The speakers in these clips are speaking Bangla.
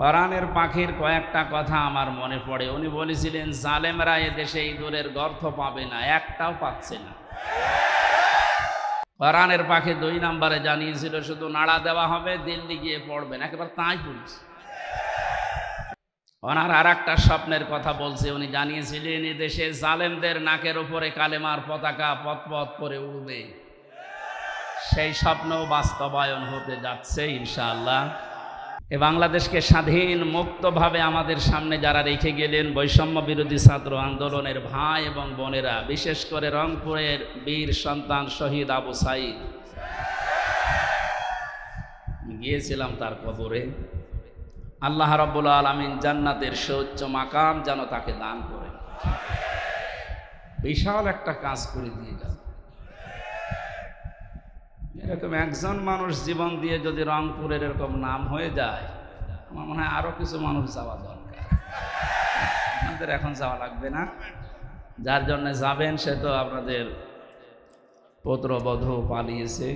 কোরআনের পাখির কয়েকটা কথা আমার মনে পড়ে। উনি বলেছিলেন, জালেমরা এ দেশে ইঁদুরের গর্ত পাবে না, একটাও পাচ্ছে না। কোরআনের পাখি 2 নম্বরে জানিয়েছিল, শুধু নাড়া দেওয়া হবে, দিল্লি গিয়ে পড়বেন। একেবারে তাই বলছে। ওনার আর একটা স্বপ্নের কথা বলছে। উনি জানিয়েছিলেন, এ দেশে জালেমদের নাকের উপরে কালেমার পতাকা পথ করে উড়বে। সেই স্বপ্নও বাস্তবায়ন হতে যাচ্ছে ইনশাআল্লাহ। এ বাংলাদেশকে স্বাধীন মুক্তভাবে আমাদের সামনে যারা রেখে গেলেন, বৈষম্য বিরোধী ছাত্র আন্দোলনের ভাই এবং বোনেরা, বিশেষ করে রংপুরের বীর সন্তান শহীদ আবু সাইদ, গিয়েছিলাম তার কবরে। আল্লাহ রাব্বুল আলামিন জান্নাতের সর্বোচ্চ মাকাম যেন তাকে দান করেন। বিশাল একটা কাজ করে দিয়ে যান। এরকম একজন মানুষ জীবন দিয়ে যদি রংপুরের এরকম নাম হয়ে যায়, আমার মনে হয় আরো কিছু মানুষ যাওয়া দরকার। আপনাদের এখন যাওয়া লাগবে না, যার জন্য যাবেন সে তো আপনাদের পুত্রবধূ পালিয়েছে।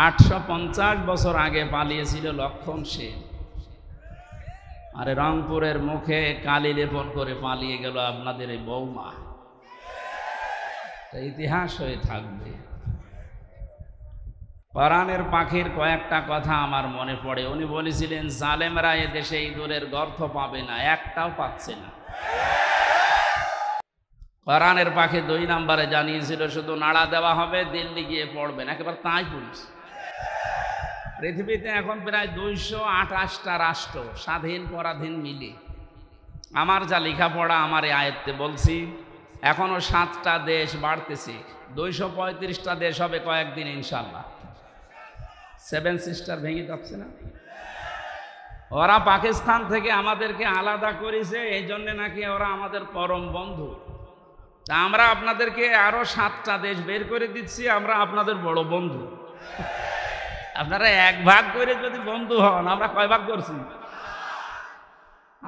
850 বছর আগে পালিয়েছিল লক্ষণ সেন, আরে রংপুরের মুখে কালি লেপন করে পালিয়ে গেল আপনাদের এই বৌমা। ইতিহাস হয়ে থাকবে। কোরআনের পাখির কয়েকটা কথা আমার মনে পড়ে। উনি বলেছিলেন, জালেমরা এ দেশে ইঁদুরের গর্ত পাবে না, একটাও পাচ্ছে না। কোরআনের পাখি 2 নম্বরে জানিয়েছিল, শুধু নাড়া দেওয়া হবে, দিল্লি গিয়ে পড়বেন। একেবারে তাই বলছে। পৃথিবীতে এখন প্রায় 228টা রাষ্ট্র, স্বাধীন পরাধীন মিলে। আমার যা লেখাপড়া আমার এই আয়ত্তে বলছি, এখনো 7টা দেশ বাড়তেছে, 235টা দেশ হবে কয়েকদিন ইনশাল্লাহ। 7 সিস্টার ভেঙে যাচ্ছে না? ওরা পাকিস্তান থেকে আমাদেরকে আলাদা করেছে, এই জন্যে নাকি ওরা আমাদের পরম বন্ধু। তা আমরা আপনাদেরকে আরো 7টা দেশ বের করে দিচ্ছি, আমরা আপনাদের বড় বন্ধু। আপনারা 1 ভাগ করে যদি বন্ধু হন, আমরা কয় ভাগ করছি?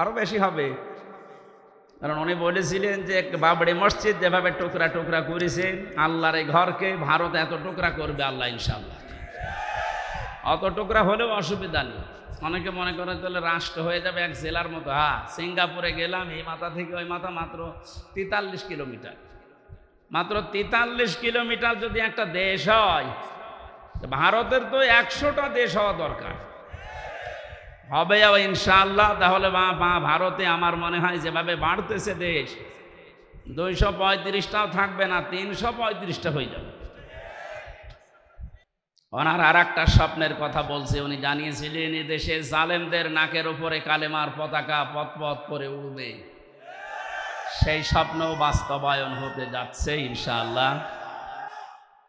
আরো বেশি হবে। কারণ উনি বলেছিলেন যে বাবরি মসজিদ যেভাবে টুকরা টুকরা করেছে, আল্লাহর এই ঘরকে ভারত এত টুকরা করবে আল্লাহ ইনশাআল্লাহ। অত টুকরা হলেও অসুবিধা নেই। অনেকে মনে করে তাহলে রাষ্ট্র হয়ে যাবে এক জেলার মতো। সিঙ্গাপুরে গেলাম, এই মাথা থেকে ওই মাথা মাত্র 43 কিলোমিটার। মাত্র 43 কিলোমিটার যদি একটা দেশ হয়, ভারতের তো 100টা দেশ হওয়া দরকার। হবে ইনশাআল্লাহ। তাহলে ভারতে আমার মনে হয় যেভাবে বাড়তেছে দেশ, 235টাও থাকবে না, 335টা হয়ে যাবে। ওনার আর একটা স্বপ্নের কথা বলছে। উনি জানিয়েছিলেন, এ দেশে জালেমদের নাকের উপরে কালেমার পতাকা পথ করে উড়বে। সেই স্বপ্নও বাস্তবায়ন হতে যাচ্ছে ইনশাআল্লাহ।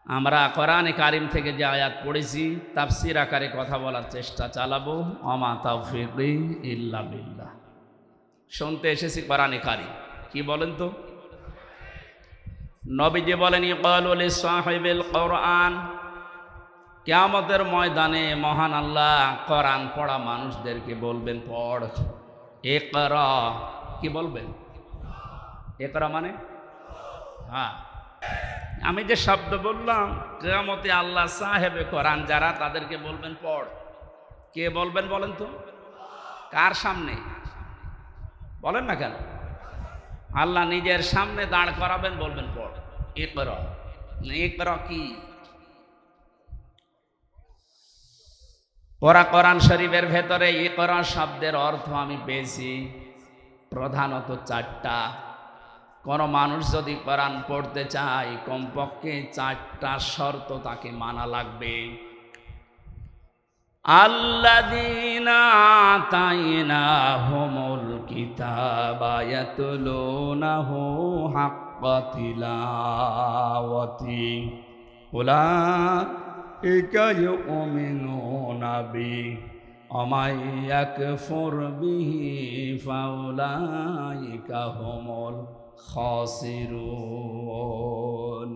আমরা কোরআনে কারিম থেকে যে আয়াত পড়েছি, তাফসীর আকারে কথা বলার চেষ্টা চালাবো। ওমা তাওফীকি ইল্লা বিল্লাহ। শুনতে এসেছি কোরআনে কারিম কি বলেন তো? নবীজি বলেন, ইকালু লিসাহিবিল কোরআন, কিয়ামতের ময়দানে মহান আল্লাহ কোরআন পড়া মানুষদেরকে বলবেন, পড়। ইকরা, কি বলবেন? ইকরা মানে আমি যে শব্দ বললাম, কিয়ামতে আল্লাহ সাহেবে কোরআন যারা, তাদেরকে বলবেন পড়। কে বলবেন বলেন তো? কার সামনে বলেন না কেন? আল্লাহ নিজের সামনে দাঁড় করাবেন, বলবেন পড়। ইকরা। ইকরা কি? কোরআন শরীফের ভেতরে ইকরা শব্দের অর্থ আমি পেয়েছি প্রধানত 4টা। কোন মানুষ যদি কোরআন পড়তে চায়, কমপক্ষে 4টা শর্ত তাকে মানা লাগবে। আল্লাযীনা আতাইনাহুমুল কিতাবা ইয়াতলুনাহু হাক্কা তিলাওয়াতি উলাইকা ইউমিনুনা বিহি ওয়া মান ইয়াকফুর বিহি ফাউলাইকা হুমুল খাসিরুন।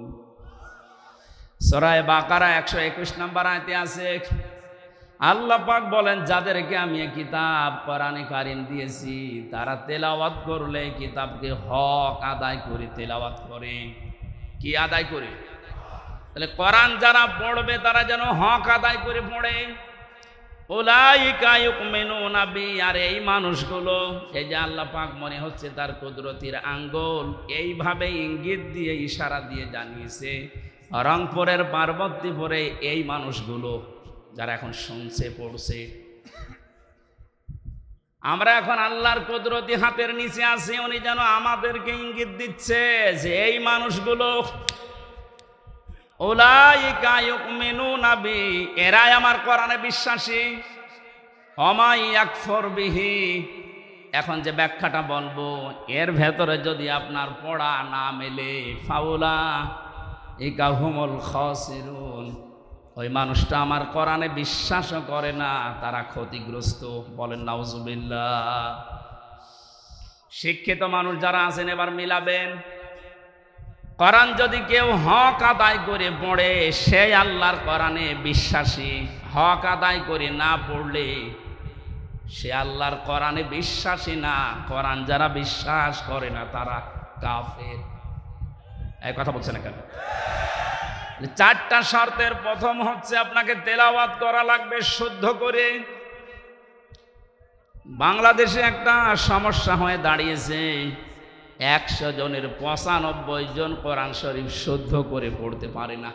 সূরা বাকারা 121 নম্বর আয়াতে আছে, আল্লাহ পাক বলেন, যাদেরকে আমি এই কিতাব কোরআনে কারিম দিয়েছি, তারা তেলাওয়াত করলে কিতাবকে হক আদায় করে তেলাওয়াত করে। কি আদায় করে? তাহলে কোরআন যারা পড়বে তারা যেন হক আদায় করে পড়ে। উলাইকা ইউমিনুনা বি, আর এই মানুষগুলো, এই যে আল্লাহ পাক মনে হচ্ছে তার কুদরতির আঙ্গুল এইভাবে ইঙ্গিত দিয়ে ইশারা দিয়ে জানিয়েছে রংপুরের পার্বতীপুরে এই মানুষগুলো যারা এখন শুনছে পড়ছে, আমরা এখন আল্লাহর কুদরতি হাতের নিচে আছি, উনি যেন আমাদেরকে ইঙ্গিত দিচ্ছে যে এই মানুষগুলো উলাইকা ইউমিনুনা বি, এরাই আমার কোরআনে বিশ্বাসী। ওমা ইয়াকফুর বিহি, এখন যে ব্যাখ্যাটা বলবো এর ভেতরে যদি আপনার পড়া না মেলে, ফাউলাইকা হুমুল খাসিরুন, ওই মানুষটা আমার কোরআনে বিশ্বাসও করে না, তারা ক্ষতিগ্রস্ত। বলেন নাউজুবিল্লাহ। শিক্ষিত মানুষ যারা আছেন এবার মিলাবেন, কোরআন যদি কেউ হক আদায় করে পড়ে সে আল্লাহর কোরআনে বিশ্বাসী, হক আদায় করে না পড়লে সে আল্লাহর কোরআনে বিশ্বাসী না। কোরআন যারা বিশ্বাস করে না তারা কাফের। এই কথা বলছে না কেন? চারটা শর্তের প্রথম হচ্ছে আপনাকে তেলাওয়াত করা লাগবে শুদ্ধ করে। বাংলাদেশে একটা সমস্যা হয়ে দাঁড়িয়েছে, 100 জনের 95 জন কোরআন শরীফ শুদ্ধ করে পড়তে পারে না।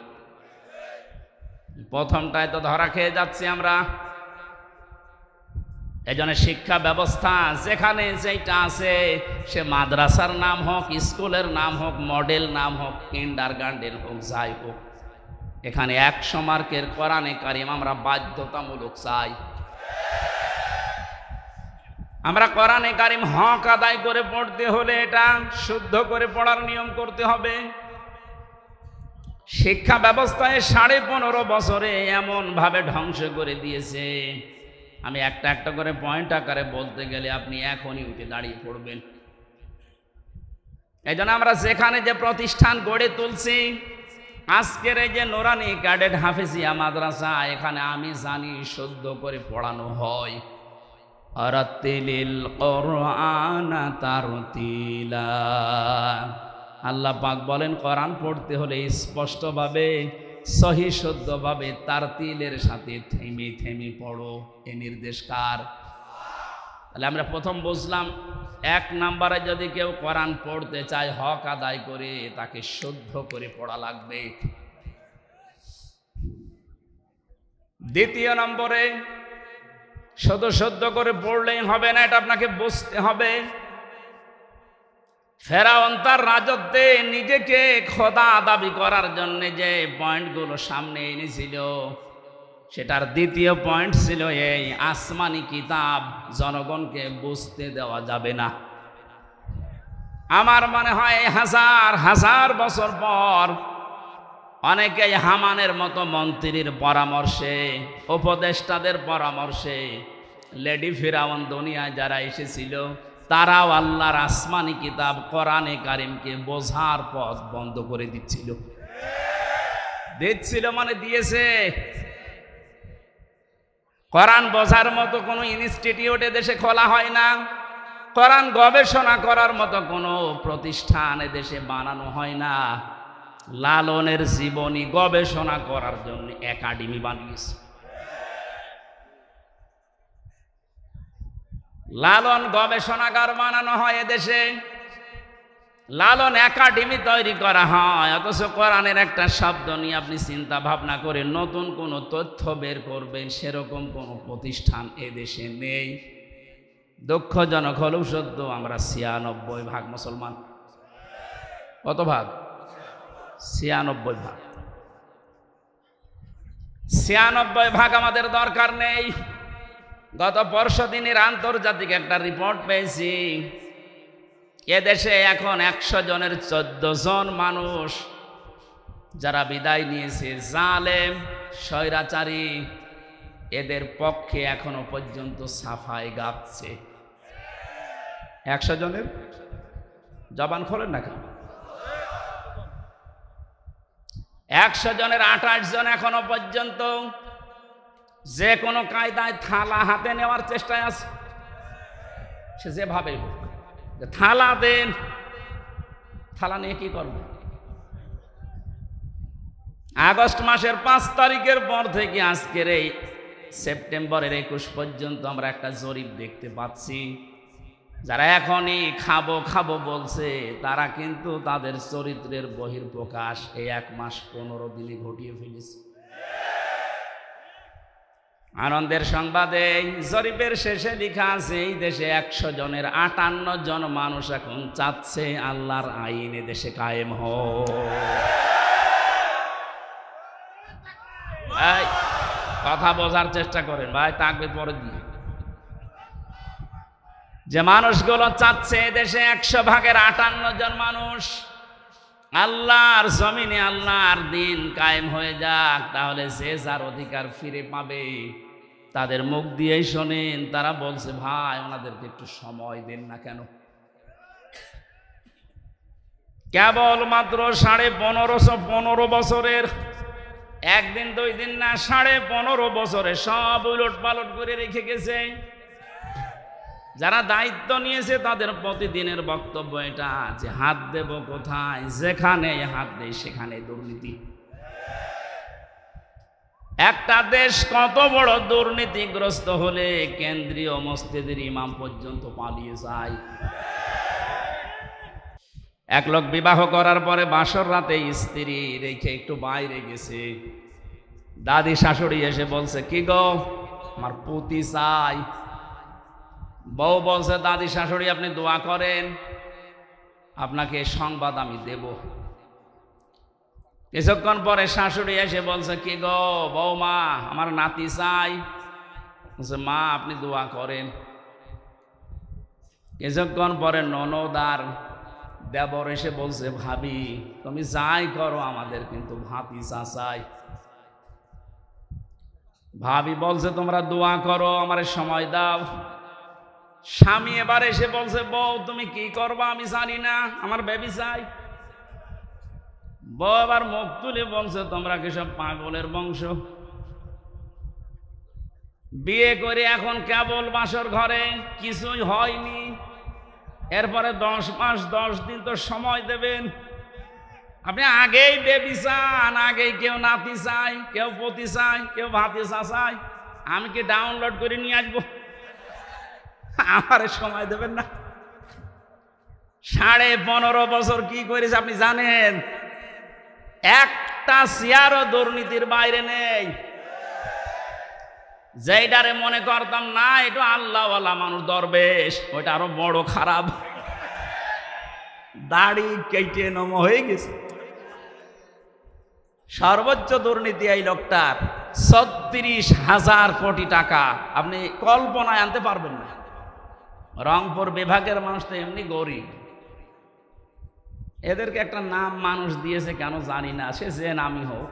প্রথমটায় তো ধরা খেয়ে যাচ্ছি আমরা। এজন্য শিক্ষা ব্যবস্থা যেখানে যেটা আছে, সে মাদ্রাসার নাম হোক, স্কুলের নাম হোক, মডেল নাম হোক, কিন্ডারগার্টেন হোক, যাই হোক, এখানে 100 মার্কের কোরআনে কারিম আমরা বাধ্যতামূলক চাই। আমরা কোরআনে কারিম হক আদায় করে পড়তে হলে এটা শুদ্ধ করে পড়ার নিয়ম করতে হবে। শিক্ষা ব্যবস্থায় 15.5 বছরে এমন ভাবে ধ্বংস করে দিয়েছে, আমি একটা একটা করে পয়েন্ট আকারে বলতে গেলে আপনি এখনই উঠে দাঁড়িয়ে পড়বেন। এই জন্য আমরা যেখানে যে প্রতিষ্ঠান গড়ে তুলছি, আজকের এই যে নুরানি ক্যাডেট হাফেজিয়া মাদ্রাসা, এখানে আমি জানি শুদ্ধ করে পড়ানো হয়। আরাতিলিল কোরআন তারতিলা, আল্লাহ পাক বলেন কোরআন পড়তে হলে স্পষ্টভাবে সহি শুদ্ধভাবে তারতিলের সাথে থেমে থেমে পড়ো। এ নির্দেশ কার? তাহলে আমরা প্রথম বুঝলাম, 1 নম্বরে যদি কেউ কোরআন পড়তে চায় হক আদায় করে, তাকে শুদ্ধ করে পড়া লাগবে। দ্বিতীয় নম্বরে, শুধু শুদ্ধ করে পড়লেই হবে না, এটা আপনাকে বুঝতে হবে। ফেরাউন তার রাজত্বে নিজেকে খোদা দাবি করার জন্য যে পয়েন্টগুলো সামনে এনেছিল, সেটার দ্বিতীয় পয়েন্ট ছিল এই, আসমানি কিতাব জনগণকে বুঝতে দেওয়া যাবে না। আমার মনে হয় 1000 বছর পর অনেকেই হামানের মতো মন্ত্রীর পরামর্শে, উপদেষ্টাদের পরামর্শে, লেডি ফিরাউন দুনিয়ায় যারা এসেছিল, তারাও আল্লাহর আসমানি কিতাব কোরআনে কারিমকে বোঝার পথ বন্ধ করে দিচ্ছিল। মানে দিয়েছে। কোরআন বোঝার মতো কোনো ইনস্টিটিউট দেশে খোলা হয় না, কোরআন গবেষণা করার মতো কোনো প্রতিষ্ঠান দেশে বানানো হয় না। লালনের জীবনী গবেষণা করার জন্য একাডেমি বানিয়েছে। লালন গবেষণাগার বানানো হয় এদেশে, লালন একাডেমি তৈরি করা হয়, অথচ কোরআনের একটা শব্দ নিয়ে আপনি চিন্তা ভাবনা করে নতুন কোনো তথ্য বের করবেন সেরকম কোনো প্রতিষ্ঠান এদেশে নেই। দুঃখজনক হলেও সত্য, আমরা 96% মুসলমান। কত ভাগ? 96%। 96% আমাদের দরকার নেই। গত পরশু দিনের আন্তর্জাতিক একটা রিপোর্ট পেয়েছি, এদেশে এখন 100 জনের 14 জন মানুষ যারা বিদায় নিয়েছে, জালেম স্বৈরাচারী, এদের পক্ষে এখনো পর্যন্ত সাফাই গাচ্ছে। 100 জনের জবান খোলেন না কেন? 100 জনের 28 জন এখনো পর্যন্ত যে কোনো কায়দায় থালা হাতে নেওয়ার চেষ্টায় আছে। সে যেভাবে হোক, থালা দেন, থালা নিয়ে কি করবে? আগস্ট মাসের 5 তারিখের পর থেকে আজকের এই সেপ্টেম্বরের 21 পর্যন্ত আমরা একটা জরিপ দেখতে পাচ্ছি, যারা এখনই খাবো খাবো বলছে তারা কিন্তু তাদের চরিত্রের বহিঃপ্রকাশ এই 1 মাস 15 দিনে ঘটিয়ে ফেলেছে। আনন্দের সংবাদে জরিপের শেষে লেখা আছে এই দেশে 100 জনের 58 জন মানুষ এখন চাচ্ছে আল্লাহর আইন এ দেশে কায়েম হোক। কথা বোঝার চেষ্টা করেন ভাই, তাকবীর পরে দিয়ে। যে মানুষগুলো চাচ্ছে দেশে 100 ভাগের 58 জন মানুষ আল্লাহর জমিনে আল্লাহর দিন কায়েম হয়ে যাক, তাহলে যে যার অধিকার ফিরে পাবে। তাদের মুখ দিয়েই শোনেন, তারা বলছে ভাই ওনাদেরকে একটু সময় দেন না কেন। কেবল মাত্র 1515 বছরের, একদিন 2 দিন না, 15.5 বছরে সব উলট পালট করে রেখে গেছে। যারা দায়িত্ব নিয়েছে তাদের প্রতিদিনের বক্তব্য এটা যে হাত দেব কোথায়, যেখানে হাত দেয় সেখানে দুর্নীতি। একটা দেশ কত বড় দুর্নীতিগ্রস্ত হলে কেন্দ্রীয় মসজিদের ইমাম পর্যন্ত পালিয়ে যায়। এক লোক বিবাহ করার পরে বাসর রাতে স্ত্রী রেখে একটু বাইরে গেছে, দাদি শাশুড়ি এসে বলছে কি গো আমার পুতি চাই। বউ বলছে দাদি শাশুড়ি আপনি দোয়া করেন, আপনাকে সংবাদ আমি দেব। কিছুক্ষণ পরে শাশুড়ি এসে বলছে কি গো বৌমা আমার নাতি চাই। বলছে মা আপনি দোয়া করেন। কিছুক্ষণ পরে ননদ আর দেবর এসে বলছে ভাবি তুমি যাই করো আমাদের কিন্তু ভাতিজা চাই। ভাবি বলছে তোমরা দোয়া করো আমার সময় দাও। স্বামী এবার এসে বলছে বউ তুমি কি করবা আমি জানি না, আমার বেবি চাই। বউ আবার মুখ তুলে বলছে তোমরা কি সব পাগলের বংশ, বিয়ে করে এখন কেবল বাসর ঘরে, কিছুই হয়নি, এরপরে 10 মাস 10 দিন তো সময় দেবেন। আপনি আগেই বেবি চান, আগেই কেউ নাতি চাই, কেউ পতি চাই, কেউ ভাতিজা চাই, আমি কি ডাউনলোড করে নিয়ে আসবো? আমার সময় দেবেন না। 15.5 বছর কি করেছে আপনি জানেন? একটা চেয়ারও দুর্নীতির বাইরে নেই। যেইটারে মনে করতাম না এটা আল্লাহওয়ালা মানুষ দরবেশ, ওইটা আরো বড় খারাপ, দাড়ি কেটে নম হয়ে গেছে। সর্বোচ্চ দুর্নীতি এই লোকটার 36,000 কোটি টাকা, আপনি কল্পনায় আনতে পারবেন না। রংপুর বিভাগের মানুষ তো এমনি গরিব, এদেরকে একটা নাম মানুষ দিয়েছে কেন জানি না, সে যে নামই হোক,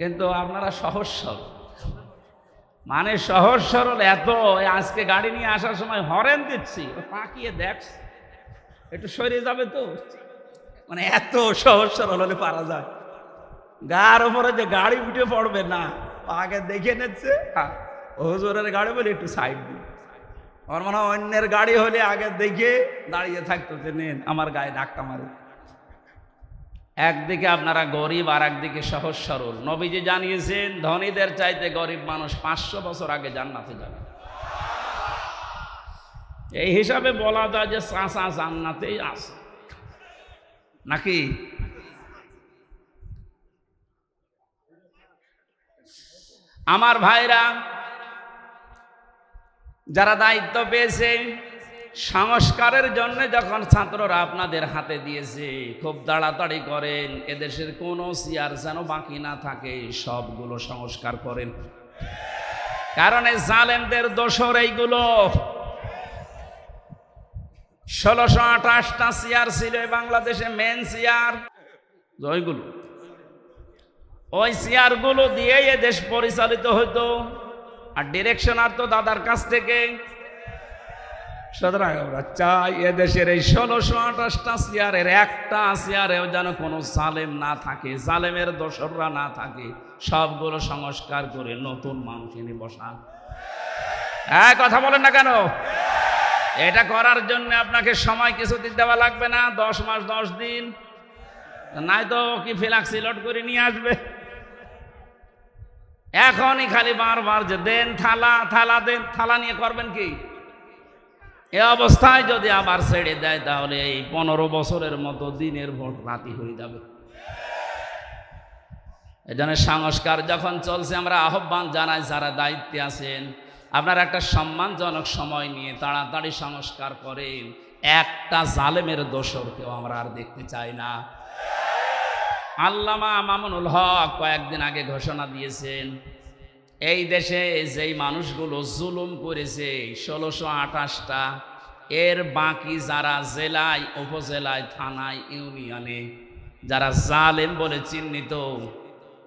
কিন্তু আপনারা সহজ সরল, মানে সহজ সরল এত। আজকে গাড়ি নিয়ে আসার সময় হরেন দিচ্ছি, তাকিয়ে দেখ একটু সরে যাবে তো, মানে এত সহজ সরল হলে পারা যায়। গার উপরে যে গাড়ি উঠে পড়বে না, আগে দেখে নিচ্ছে হুজুরের গাড়ি বলে একটু সাইড দিই। আমার মনে হয় অন্যের গাড়ি হলে আগে দেখে দাঁড়িয়ে থাকতো যে নেন আমার গায়ে ধাক্কা মারুন। একদিকে আপনারা গরিব আর একদিকে সহজ সরল। নবীজি জানিয়েছেন ধনীদের চাইতে গরিব মানুষ 500 বছর আগে জান্নাতে যাবে। এই হিসাবে বলা যায় যে চাচা জান্নাতেই আছে নাকি? আমার ভাইরা যারা দায়িত্ব পেয়েছে সংস্কারের জন্য, যখন ছাত্ররা আপনাদের হাতে দিয়েছে খুব তাড়াতাড়ি করেন, এদেশের কোনো চেয়ার যেন বাকি না থাকে, সবগুলো সংস্কার করেন। কারণ এই জালেমদের দোসর এইগুলো। 1628টা চেয়ার ছিল বাংলাদেশে, মেন চেয়ার ওইগুলো, ওই চেয়ারগুলো দিয়ে এ দেশ পরিচালিত হতো, আর ডিরেকশন আর তো দাদার কাছ থেকে। সুতরাং আমরা চাই এদেশের এই 1628টা চেয়ারের একটা চেয়ারেও যেন কোনো জালেম না থাকে, জালেমের দোসররা না থাকে, সবগুলো সংস্কার করে নতুন মানুষ এনে বসান। হ্যাঁ কথা বলেন না কেন? এটা করার জন্য আপনাকে সময় কিছুদিন দেওয়া লাগবে না, 10 মাস 10 দিন, নাই তো কি ফ্ল্যাক্সি লোড করে নিয়ে আসবে। এখনই খালি বারবার যে দেন থালা, থালা দেন, থালা নিয়ে করবেন কি? এ অবস্থায় যদি আবার ছেড়ে দেয় তাহলে এই 15 বছরের মতো দিনের ভোট রাতি হয়ে যাবে। এজন্য সংস্কার যখন চলছে আমরা আহ্বান জানাই, যারা দায়িত্বে আছেন আপনারা একটা সম্মানজনক সময় নিয়ে তাড়াতাড়ি সংস্কার করেন। একটা জালেমের দোসরকেও আমরা আর দেখতে চাই না। আল্লামা মামুনুল হক কয়েকদিন আগে ঘোষণা দিয়েছেন, এই দেশে যেই মানুষগুলো জুলুম করেছে 1628টা, এর বাকি যারা জেলায়, উপজেলায়, থানায়, ইউনিয়নে যারা জালেম বলে চিহ্নিত,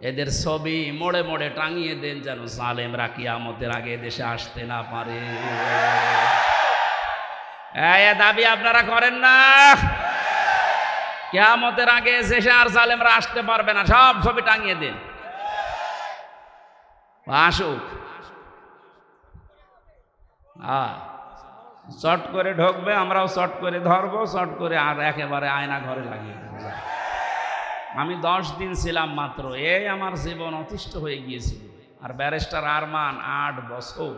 এদের ছবি মোড়ে মোড়ে টাঙিয়ে দেন, যেন জালেমরা কিয়ামতের আগে দেশে আসতে না পারে। এই দাবি আপনারা করেন না? কিয়ামতের আগে দেশে আর জালেমরা আসতে পারবে না, সব ছবি টাঙিয়ে দেন। আসুক, চট করে ঢুকবে, আমরাও চট করে ধরবো, চট করে আর একেবারে আয়না ঘরে লাগিয়ে দেবো। আমি 10 দিন ছিলাম মাত্র, এই আমার জীবন অতিষ্ঠ হয়ে গিয়েছিল। আর ব্যারিস্টার আরমান 8 বছর।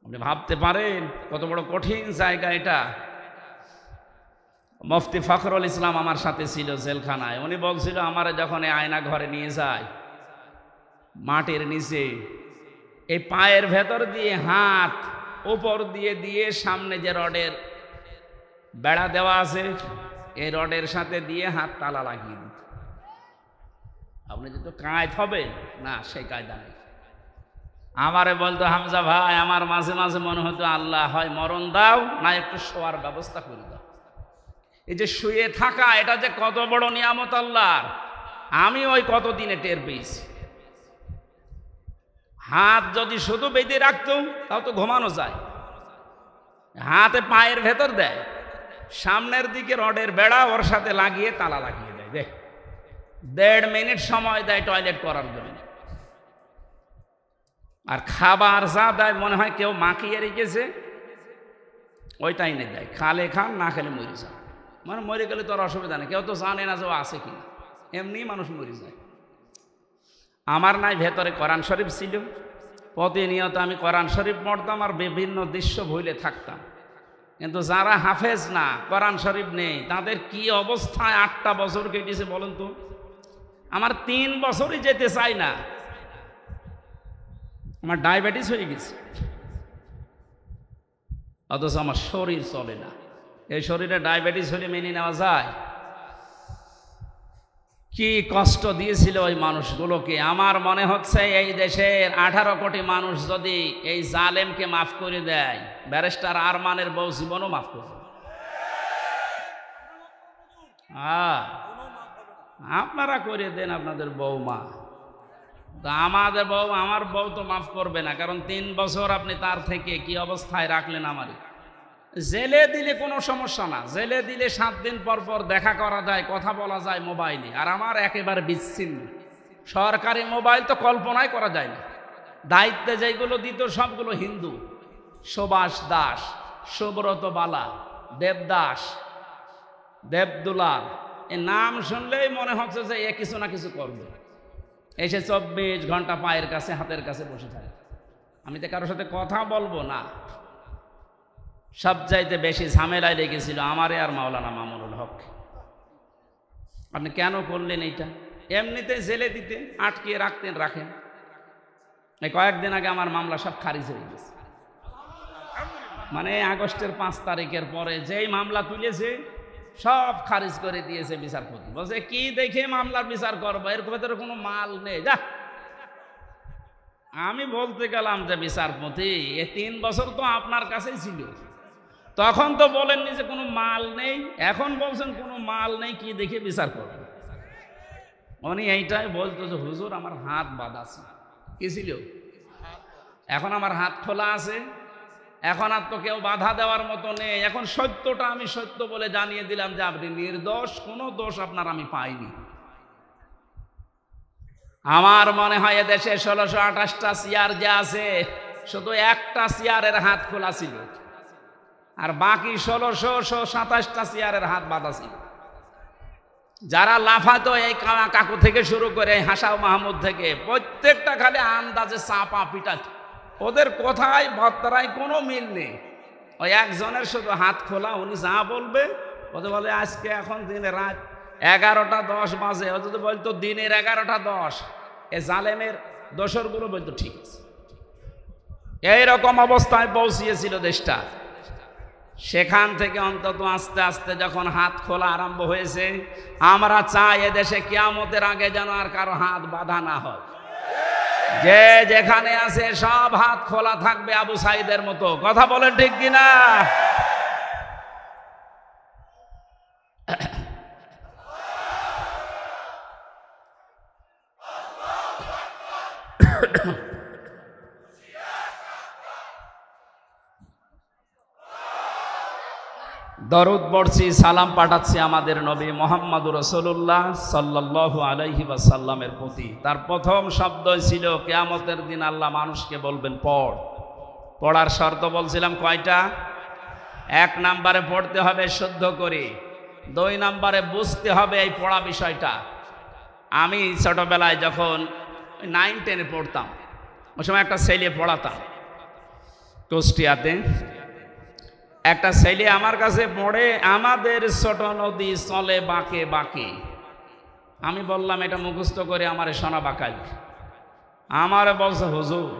আপনি ভাবতে পারেন কত বড় কঠিন জায়গা এটা। মুফতি ফখরুল ইসলাম আমার সাথে ছিল জেলখানায়। উনি বলছিল আমার যখন এই আয়না ঘরে নিয়ে যায়, মাটির নিচে এই পায়ের ভেতর দিয়ে হাত উপর দিয়ে দিয়ে সামনে যে রডের বেড়া দেওয়া আছে, এই রডের সাথে দিয়ে হাত তালা লাগিয়ে দিত। আপনি যেহেতু কায়দ হবেন না, সেই কায়দা নেই। আমারে বলতো, হামজা ভাই, আমার মাঝে মাঝে মনে হতো আল্লাহ হয় মরণ দাও, না একটু শোয়ার ব্যবস্থা করে দাও। এই যে শুয়ে থাকা, এটা যে কত বড় নিয়ামত আল্লাহর, আমি ওই কতদিনে টের পেয়েছি। হাত যদি শুধু বেঁধে রাখতো তাও তো ঘুমানো যায়। হাতে পায়ের ভেতর দেয়, সামনের দিকে রডের বেড়া ওর সাথে লাগিয়ে তালা লাগিয়ে দেয়। দেখ, 1.5 মিনিট সময় দেয় টয়লেট করার জন্য। আর খাবার যা দেয় মনে হয় কেউ মাখিয়ে রেখেছে, ওইটাই না দেয়। খালে খান, না খেলে মরে যায়। মানে মরে গেলে তো আর অসুবিধা নেই, কেউ তো জানে না যে ও আছে কিনা, এমনি মানুষ মরে যায়। আমার নাই ভেতরে কোরআন শরীফ ছিল, প্রতিনিয়ত আমি কোরআন শরীফ পড়তাম আর বিভিন্ন দৃশ্য ভুলে থাকতাম। কিন্তু যারা হাফেজ না, কোরআন শরীফ নেই, তাদের কি অবস্থায় 8টা বছর কেটেছে বলেন তো। আমার 3 বছরই যেতে চাই না, আমার ডায়াবেটিস হয়ে গেছে, অথচ আমার শরীর চলে না। এই শরীরে ডায়াবেটিস হলে মেনে নেওয়া যায়? কি কষ্ট দিয়েছিল ওই মানুষগুলোকে। আমার মনে হচ্ছে এই দেশের 18 কোটি মানুষ যদি এই জালেমকে মাফ করে দেয়, ব্যারিস্টার আরমানের বউ জীবনও মাফ করবে। আপনারা করে দেন আপনাদের বউমা, আমাদের বউ, আমার বউ তো মাফ করবে না, কারণ 3 বছর আপনি তার থেকে কি অবস্থায় রাখলেন। আমারই জেলে দিলে কোনো সমস্যা না, জেলে দিলে 7 দিন পর পর দেখা করা যায়, কথা বলা যায় মোবাইলে। আর আমার একেবারে বিচ্ছিন্ন, সরকারি মোবাইল তো কল্পনাই করা যায় না। দায়িত্বে যেগুলো দিত সবগুলো হিন্দু, সুভাষ দাস, সুব্রত বালা, দেবদাস, দেবদুলাল, এই নাম শুনলেই মনে হচ্ছে যে এ কিছু না কিছু করবে। এসে 24 ঘন্টা পায়ের কাছে হাতের কাছে বসে থাকে। আমি তো কারোর সাথে কথা বলবো না। সবচাইতে বেশি ঝামেলায় লেগেছিল আমারে আর মাওলানা মামুনুল হক। আপনি কেন করলেন এইটা? এমনিতে জেলে দিতে, আটকে রাখতেন, রাখেন। এই কয়েকদিন আগে আমার মামলা সব খারিজ হয়ে গেছে। মানে আগস্টের 5 তারিখের পরে যেই মামলা তুলেছে সব খারিজ করে দিয়েছে বিচারপতি। বলছে কি দেখে মামলার বিচার করবো, এর ভেতরে কোনো মাল নেই, যা। আমি বলতে গেলাম যে বিচারপতি, এ 3 বছর তো আপনার কাছেই ছিল, তখন তো বলেননি যে কোনো মাল নেই, এখন বলছেন কোনো মাল নেই, কি দেখে বিচার করবেন? উনি এইটাই বলতো যে হুজুর আমার হাত বাঁধা ছিল। কি ছিল? এখন আমার হাত খোলা আছে, এখন আর তো কেউ বাধা দেওয়ার মতো নেই। এখন সত্যটা আমি সত্য বলে জানিয়ে দিলাম যে আপনি নির্দোষ, কোনো দোষ আপনার আমি পাইনি। আমার মনে হয় এদেশে 1628টা চেয়ার যে আছে, শুধু একটা চেয়ারের হাত খোলা ছিল, আর বাকি 1627টা চেয়ারের হাত বাঁধা ছিল। যারা লাফাতো এই কাকু থেকে শুরু করে হাসা মাহমুদ থেকে প্রত্যেকটা খালি আন্দাজে চাপা পিটাত, ওদের কথায় বার্তারায় কোনো মিল নেই। ওই একজনের শুধু হাত খোলা, উনি যা বলবে ওদের বলে আজকে এখন দিনে রাত 11টা 10 বাজে, ও যদি বলতো দিনের 11টা 10, এ জালেমের দোসরগুলো বলতো ঠিক আছে। এইরকম অবস্থায় পৌঁছিয়েছিল দেশটা। সেখান থেকে অন্তত আস্তে আস্তে যখন হাত খোলা আরম্ভ হয়েছে, আমরা চাই এদেশে কিয়ামতের আগে যেন আর কারো হাত বাঁধা না হয়। যে যেখানে আছে সব হাত খোলা থাকবে আবু সাইদের মতো। কথা বলেন ঠিক কিনা? দরুদ পড়ছি, সালাম পাঠাচ্ছি আমাদের নবী মুহাম্মদুর রাসূলুল্লাহ সাল্লাল্লাহু আলাইহি ওয়াসাল্লামের প্রতি। তার প্রথম শব্দ ছিল কিয়ামতের দিন আল্লাহ মানুষকে বলবেন পড়। পড়ার শর্ত বলছিলাম কয়টা? 1 নম্বরে পড়তে হবে শুদ্ধ করে, 2 নম্বরে বুঝতে হবে এই পড়া বিষয়টা। আমি ছোটবেলায় যখন 9-10 পড়তাম, ওই সময় একটা ছেলে পড়াতাম কুষ্টিয়াতে। একটা ছেলে আমার কাছে পড়ে, আমাদের ছোট নদী চলে বাঁকে বাঁকে। আমি বললাম এটা মুখস্থ করে আমারে শোনা বাঁকাই। আমারে বলছে হুজুর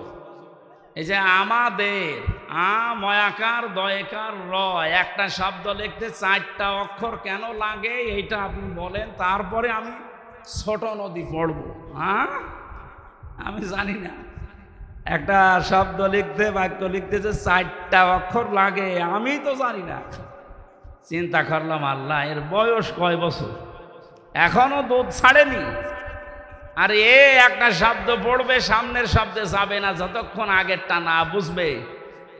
এই যে আমাদের ময়াকার দয়কার র একটা শব্দ লিখতে 4টা অক্ষর কেন লাগে এইটা আপনি বলেন, তারপরে আমি ছোট নদী পড়বো। আমি জানি না একটা শব্দ লিখতে, বাক্য লিখতে যে 4টা অক্ষর লাগে আমি তো জানি না। চিন্তা করলাম আল্লাহ এর বয়স কয় বছর, এখনো দুধ ছাড়েনি, আর একটা শব্দ পড়বে সামনের শব্দে যাবে না যতক্ষণ আগেরটা না বুঝবে।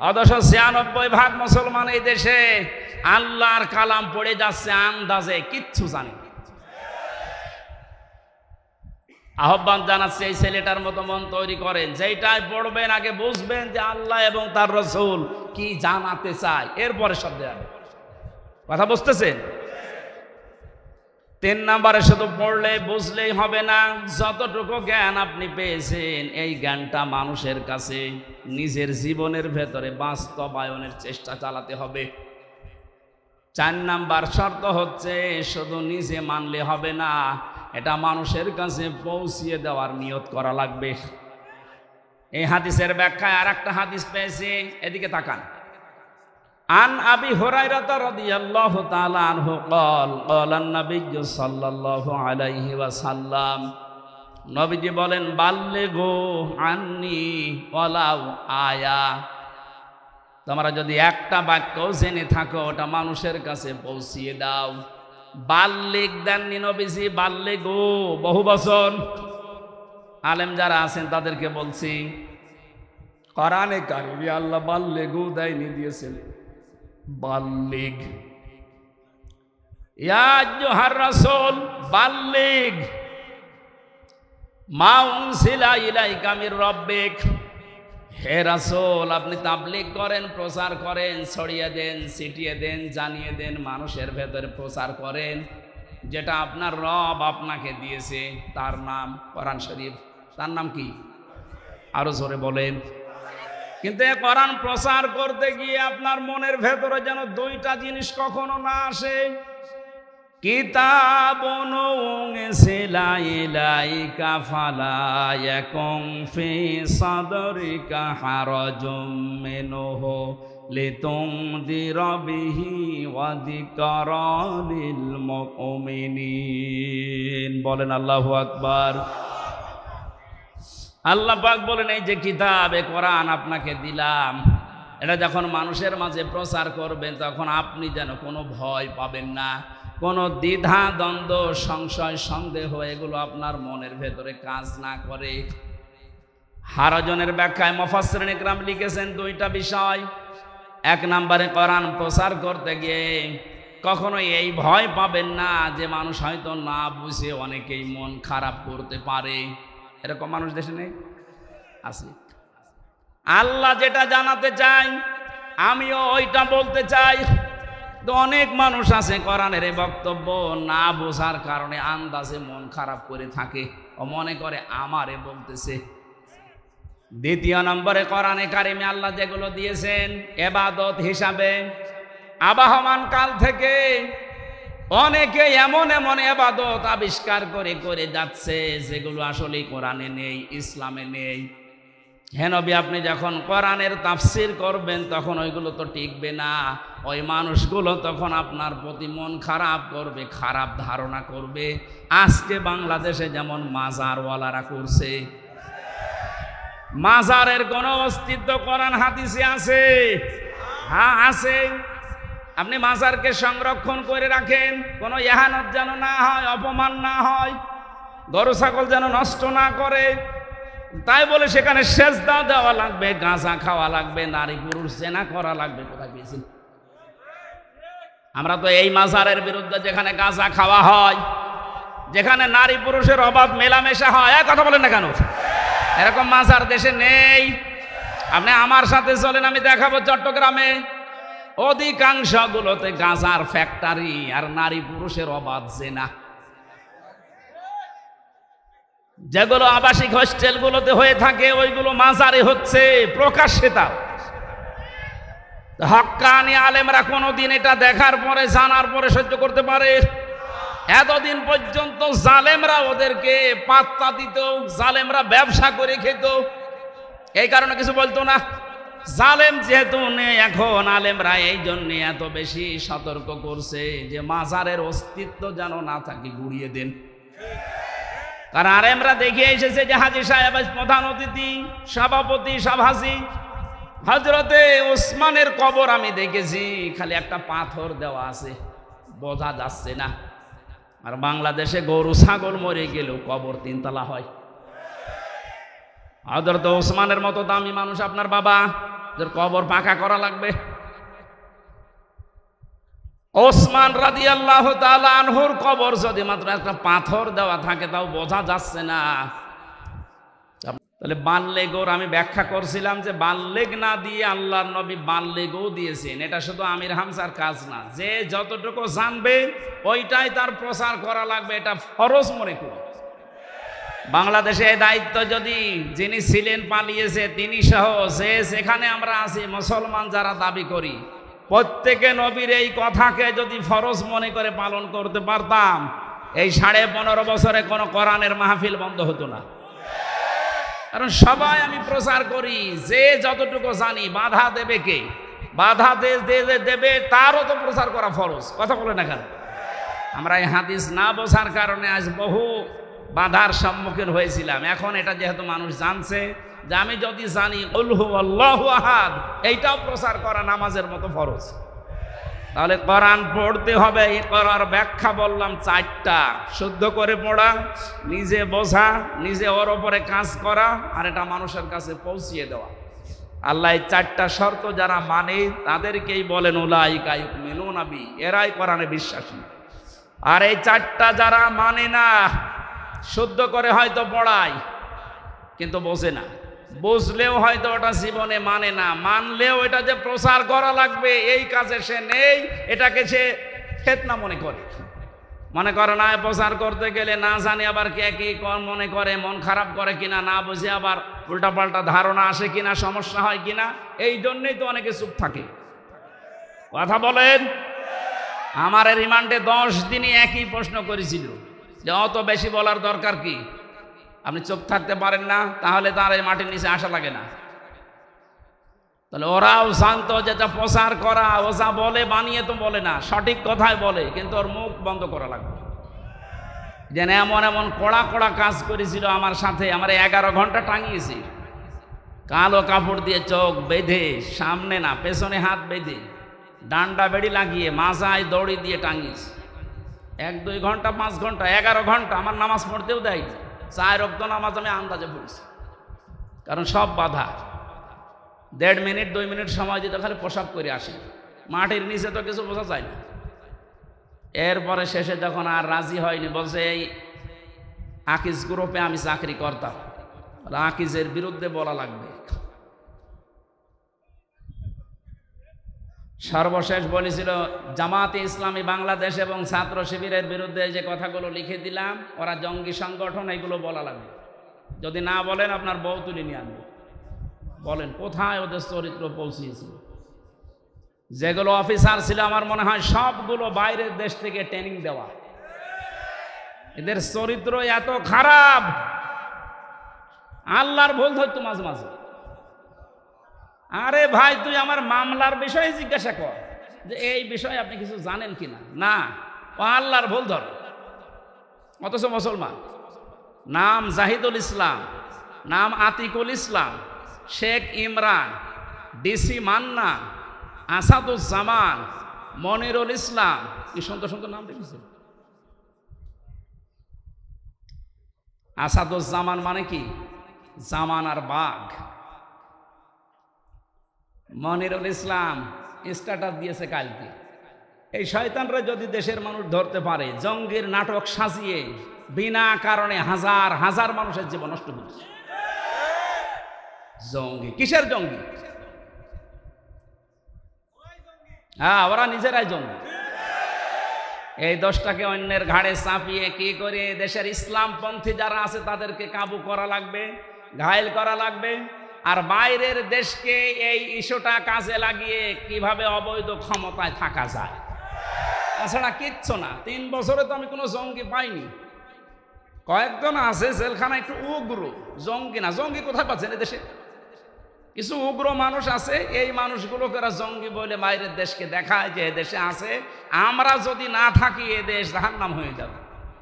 অথচ 96% মুসলমান এই দেশে আল্লাহর কালাম পড়ে যাচ্ছে আন্দাজে, কিচ্ছু জানে না। আহ্বান জানাচ্ছে এই ছেলেটার মতো মন তৈরি করেন, যেইটাই পড়বেন আগে বুঝবেন যে আল্লাহ এবং তার রাসূল কি জানাতে চায়, এরপরে শব্দে যাবে। কথা বুঝতেছেন? 3 নম্বরে শুধু পড়লে বুঝলেই হবে না, যতটুকু জ্ঞান আপনি পেয়েছেন এই জ্ঞানটা মানুষের কাছে নিজের জীবনের ভেতরে বাস্তবায়নের চেষ্টা চালাতে হবে। 4 নাম্বার শর্ত হচ্ছে শুধু নিজে মানলে হবে না, এটা মানুষের কাছে পৌঁছিয়ে দেওয়ার নিয়ত করা লাগবে। এই হাদিসের ব্যাখ্যায় আর একটা হাদিস পেয়েছি, এদিকে তাকান। আন আবি হুরায়রা রাদিয়াল্লাহু তাআলা আনহু قال قال النبي সাল্লাল্লাহু আলাইহি ওয়াসাল্লাম, নবীজি বলেন বাল্লিগু আন্নি ওয়ালাউ আয়া। তোমরা যদি একটা বাক্য জেনে থাকো ওটা মানুষের কাছে পৌঁছিয়ে দাও। বাল্লিগ দেননি নবীজি, বাল্লিগু বহু বচন। আলেম যারা আছেন তাদেরকে বলছি, কোরআনে কারিমে আল্লাহ বাল্লিগু দেয়নি, দিয়েছেন বাল্লিগ। ইয়া আইয়ুহার রাসূল বাল্লিগ মা উনসিলা ইলাইকা মির রাব্বিক। হে রাসূল আপনি তাবলীগ করেন, প্রচার করেন, ছড়িয়ে দেন, ছিটিয়ে দেন, জানিয়ে দেন, মানুষের ভেতরে প্রচার করেন যেটা আপনার রব আপনাকে দিয়েছে, তার নাম কোরআন শরীফ। তার নাম কি? আরো জোরে বলেন। কিন্তু এই কোরআন প্রচার করতে গিয়ে আপনার মনের ভেতরে যেন 2টা জিনিস কখনো না আসে। কিতাবুন উনসিলা ইলাইকা ফালা ইয়াকুম ফি সাদরিকা হারাজুম মিনহু লিতুনদিরা বিহি ওয়া যিকরা লিল মুমিনিন। বলেন আল্লাহু আকবার। আল্লাহ পাক বলেন এই যে কিতাব এ কোরআন আপনাকে দিলাম, এটা যখন মানুষের মাঝে প্রচার করবেন তখন আপনি যেন কোনো ভয় পাবেন না, কোনো দ্বিধা দ্বন্দ্ব সংশয় সন্দেহ এগুলো আপনার মনের ভেতরে কাজ না করে। হারাজনের ব্যাখ্যায় মুফাসসিরিন ইকরাম লিখেছেন 2টা বিষয়। 1 নম্বরে কোরআন প্রচার করতে গিয়ে কখনো এই ভয় পাবেন না যে মানুষ হয়তো না বুঝে অনেকেই মন খারাপ করতে পারে। এরকম মানুষ দেশে নেই? আছে। আল্লাহ যেটা জানাতে চাই আমিও ওইটা বলতে চাই। তো অনেক মানুষ আছে কোরআনের এই বক্তব্য না বোঝার কারণে আন্দাজে মন খারাপ করে থাকে ও মনে করে আমারে বলতেছে। দ্বিতীয় নম্বরে কোরআনে কারিমে আল্লাহ যেগুলো দিয়েছেন ইবাদত হিসাবে, আবাহমান কাল থেকে অনেকে এমন এমন ইবাদত আবিষ্কার করে করে যাচ্ছে যেগুলো আসলে কোরআনে নেই, ইসলামে নেই। হে নবী, আপনি যখন কোরআনের তাফসির করবেন তখন ওইগুলো তো টিকবে না। ওই মানুষগুলো তখন আপনার প্রতি মন খারাপ করবে, খারাপ ধারণা করবে। আজকে বাংলাদেশে যেমন মাজারওয়ালারা করছে, মাজারের কোন অস্তিত্ব কোরআন হাদিসে আছে? হ্যাঁ আছে। আপনি মাজারকে সংরক্ষণ করে রাখেন, কোনো ইহানত যেন না হয়, অপমান না হয়, গরু ছাগল যেন নষ্ট না করে। তাই বলে সেখানে সেজদা দেওয়া লাগবে, গাঁজা খাওয়া লাগবে, নারী পুরুষ জেনা করা লাগবে? কোথায় পেয়েছেন? আমরা তো এই মাজারের বিরুদ্ধে, যেখানে গাঁজা খাওয়া হয়, যেখানে নারী পুরুষের অবাধ মেলামেশা হয়। কথা বলেন না কেন? এরকম মাজার দেশে নেই। আপনি আমার সাথে চলেন, আমি দেখাবো চট্টগ্রামে অধিকাংশগুলোতে গাঁজার ফ্যাক্টরি আর নারী পুরুষের অবাধ জেনা। যেগুলো আবাসিক হোস্টেলগুলোতে হয়ে থাকে ওইগুলো মাজারে হচ্ছে প্রকাশ্যে। তাও হক্কানি আলেমরা কোনোদিন এটা দেখার পরে, জানার পরে সহ্য করতে পারে? এতদিন পর্যন্ত জালেমরা ওদেরকে পাত্তা দিত, জালেমরা ব্যবসা করে খেত, এই কারণে কিছু বলতো না। জালেম যেহেতু নেই এখন, আলেমরা এই জন্য এত বেশি সতর্ক করছে যে মাজারের অস্তিত্ব যেন না থাকে, গুড়িয়ে দেন। কারণ আলেমরা দেখে এসেছে যে হাজী সাহেব প্রধান অতিথি, সভাপতি, সভাসী হযরতে ওসমানের কবর আমি দেখেছি, খালি একটা পাথর দেওয়া আছে, বোঝা যাচ্ছে না। আর বাংলাদেশে গরু ছাগল মরে গেলেও কবর 3 তলা হয়। হযরত ওসমানের মতো দামি মানুষ আপনার বাবা, যার কবর পাকা করা লাগবে। ওসমান রাদিয়াল্লাহু তাআলা আনহুর কবর যদি মাত্র একটা পাথর দেওয়া থাকে, তাও বোঝা যাচ্ছে না। তাহলে বাল্যেগোর আমি ব্যাখ্যা করছিলাম যে বাল্যেগ না দিয়ে আল্লাহর নবী বাল্যেগও দিয়েছেন। এটা শুধু আমির হামজার কাজ না, যে যতটুকু জানবে ওইটাই তার প্রচার করা লাগবে, এটা ফরজ মনে করি। বাংলাদেশে এই দায়িত্ব যদি যিনি ছিলেন পালিয়েছে, তিনি সহ যে সেখানে আমরা আছি মুসলমান যারা দাবি করি, প্রত্যেকে নবীর এই কথাকে যদি ফরজ মনে করে পালন করতে পারতাম, এই 15.5 বছরে কোনো কোরআনের মাহফিল বন্ধ হতো না। কারণ সবাই আমি প্রচার করি, যে যতটুকু জানি। বাধা দেবে কে? বাধা দেবে তারও তো প্রচার করা ফরজ। কথা বলে না কেন? আমরা এই হাদিস না বোঝার কারণে আজ বহু বাধার সম্মুখীন হয়েছিলাম। এখন এটা যেহেতু মানুষ জানছে যে আমি যদি জানি কুল হুয়াল্লাহু আহাদ, এইটাও প্রচার করা নামাজের মতো ফরজ। তাহলে কোরআন পড়তে হবে। এই করার ব্যাখ্যা বললাম 4টা: শুদ্ধ করে পড়া, নিজে বোঝা, নিজে ওর ওপরে কাজ করা, আর এটা মানুষের কাছে পৌঁছিয়ে দেওয়া। আল্লাহ এই 4টা শর্ত যারা মানে তাদেরকেই বলেন উলাইকা ইউমিনুনা বি, এরাই কোরআনে বিশ্বাসী। আর এই 4টা যারা মানে না, শুদ্ধ করে হয়তো পড়ায় কিন্তু বোঝে না, বুঝলেও হয়তো ওটা জীবনে মানে না, মানলেও এটা যে প্রচার করা লাগবে এই কাজে সে নেই, এটাকে সে ফিতনা মনে করে না। প্রচার করতে গেলে না জানি আবার কে কি মনে করে, মন খারাপ করে কিনা, না বুঝে আবার উল্টাপাল্টা ধারণা আসে কিনা, সমস্যা হয় কিনা, এই জন্যই তো অনেকে চুপ থাকে। কথা বলেন। আমার রিমান্ডে 10 দিনই একই প্রশ্ন করেছিল যে অত বেশি বলার দরকার কি? আপনি চুপ থাকতে পারেন না, তাহলে তার এই মাটির নিচে আসা লাগে না। তাহলে ওরাও জানতো যেটা প্রচার করা, ও যা বলে বানিয়ে তো বলে না, সঠিক কথাই বলে, কিন্তু ওর মুখ বন্ধ করা লাগবে। যেন এমন এমন কড়া কড়া কাজ করেছিল আমার সাথে, আমার 11 ঘন্টা টাঙিয়েছি, কালো কাপড় দিয়ে চোখ বেঁধে, সামনে না পেছনে হাত বেঁধে, ডান্ডা বেড়ি লাগিয়ে মাজায় দড়ি দিয়ে টাঙিয়েছি। 1-2 ঘন্টা 5 ঘন্টা 11 ঘন্টা আমার নামাজ পড়তেও দেয়নি। 4 ওয়াক্ত নামাজ আমি আন্দাজে পড়েছি, কারণ সব বাধা। 1.5 মিনিট 2 মিনিট সময় দিতে খালি পোশাক করে আসি, মাটির নিচে তো কিছু বোঝা যায় না। এরপরে শেষে যখন আর রাজি হয়নি, বলছে এই আকিজ গ্রুপে আমি চাকরি করতাম, আকিজের বিরুদ্ধে বলা লাগবে। সর্বশেষ বলেছিল জামাতে ইসলামী বাংলাদেশ এবং ছাত্র শিবিরের বিরুদ্ধে যে কথাগুলো লিখে দিলাম, ওরা জঙ্গি সংগঠন, এগুলো বলা লাগবে। যদি না বলেন আপনার বউ তুলে নিয়ে আনবে। বলেন কোথায় ওদের চরিত্র পৌঁছিয়েছিল। যেগুলো অফিসার ছিল আমার মনে হয় সবগুলো বাইরের দেশ থেকে ট্রেনিং দেওয়া। এদের চরিত্র এত খারাপ, আল্লাহর ভুল ধরতো মাঝে মাঝে। আরে ভাই, তুই আমার মামলার বিষয়ে জিজ্ঞাসা কর যে এই বিষয়ে আপনি কিছু জানেন কিনা। না, ও আল্লাহর ভুল ধর। অথচ মুসলমান, নাম জাহিদুল ইসলাম, নাম আতিকুল ইসলাম, শেখ ইমরান, ডিসি মান্না, আসাদুজ্জামান, মনিরুল ইসলাম, কি সুন্দর সুন্দর নাম দেখেছেন। আসাদুজ্জামান মানে কি? জামানার বাঘ। মনিরুল ইসলাম স্ট্যাটাস দিয়েছে কালকে, এই শয়তানরা যদি দেশের মানুষ ধরতে পারে, জঙ্গির নাটক সাজিয়ে বিনা কারণে হাজার হাজার মানুষের জীবন নষ্ট করছে। জঙ্গি কিসের জঙ্গি? হ্যাঁ, ওরা নিজেরাই জঙ্গি। এই দোষটাকে অন্যের ঘাড়ে চাপিয়ে কি করে দেশের ইসলামপন্থী যারা আছে তাদেরকে কাবু করা লাগবে, ঘায়েল করা লাগবে। আর বাইরের দেশকে এই ইস্যুটা কাজে লাগিয়ে কিভাবে অবৈধ ক্ষমতায় থাকা যায়, তাছাড়া কিচ্ছু না। 3 বছরে তো আমি কোনো জঙ্গি পাইনি। কয়েকজন আছে জেলখানা একটু উগ্র, জঙ্গি না। জঙ্গি কোথায় পাচ্ছেন? দেশে কিছু উগ্র মানুষ আছে, এই মানুষগুলোকে জঙ্গি বলে বাইরের দেশকে দেখায় যে দেশে আছে। আমরা যদি না থাকি এ দেশ জাহান্নাম হয়ে যাবে।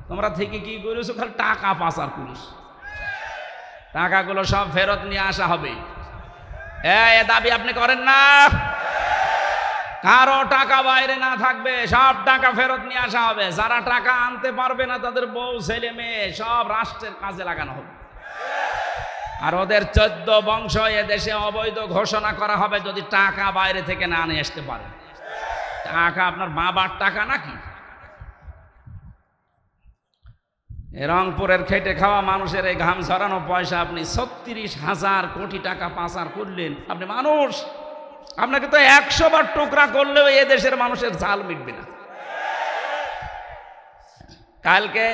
তোমরা থেকে কি করেছো? খালি টাকা পাচার করেছো। টাকাগুলো সব ফেরত নিয়ে আসা হবে। এ দাবি আপনি করেন না? কারো টাকা বাইরে না থাকবে, সব টাকা ফেরত নিয়ে আসা হবে। যারা টাকা আনতে পারবে না তাদের বউ ছেলে মেয়ে সব রাষ্ট্রের কাজে লাগানো হবে। আর ওদের 14 বংশ এ দেশে অবৈধ ঘোষণা করা হবে যদি টাকা বাইরে থেকে না নিয়ে আসতে পারে। টাকা আপনার বাবার টাকা নাকি? রংপুরের খেটে খাওয়া মানুষের এই ঘাম ঝরানো পয়সা আপনি 36,000 কোটি টাকা পাচার করলেন। আপনি মানুষ, আপনাকে তো 100 বার টুকরা করলেও এ দেশের মানুষের ঝাল মিটবে না। কালকে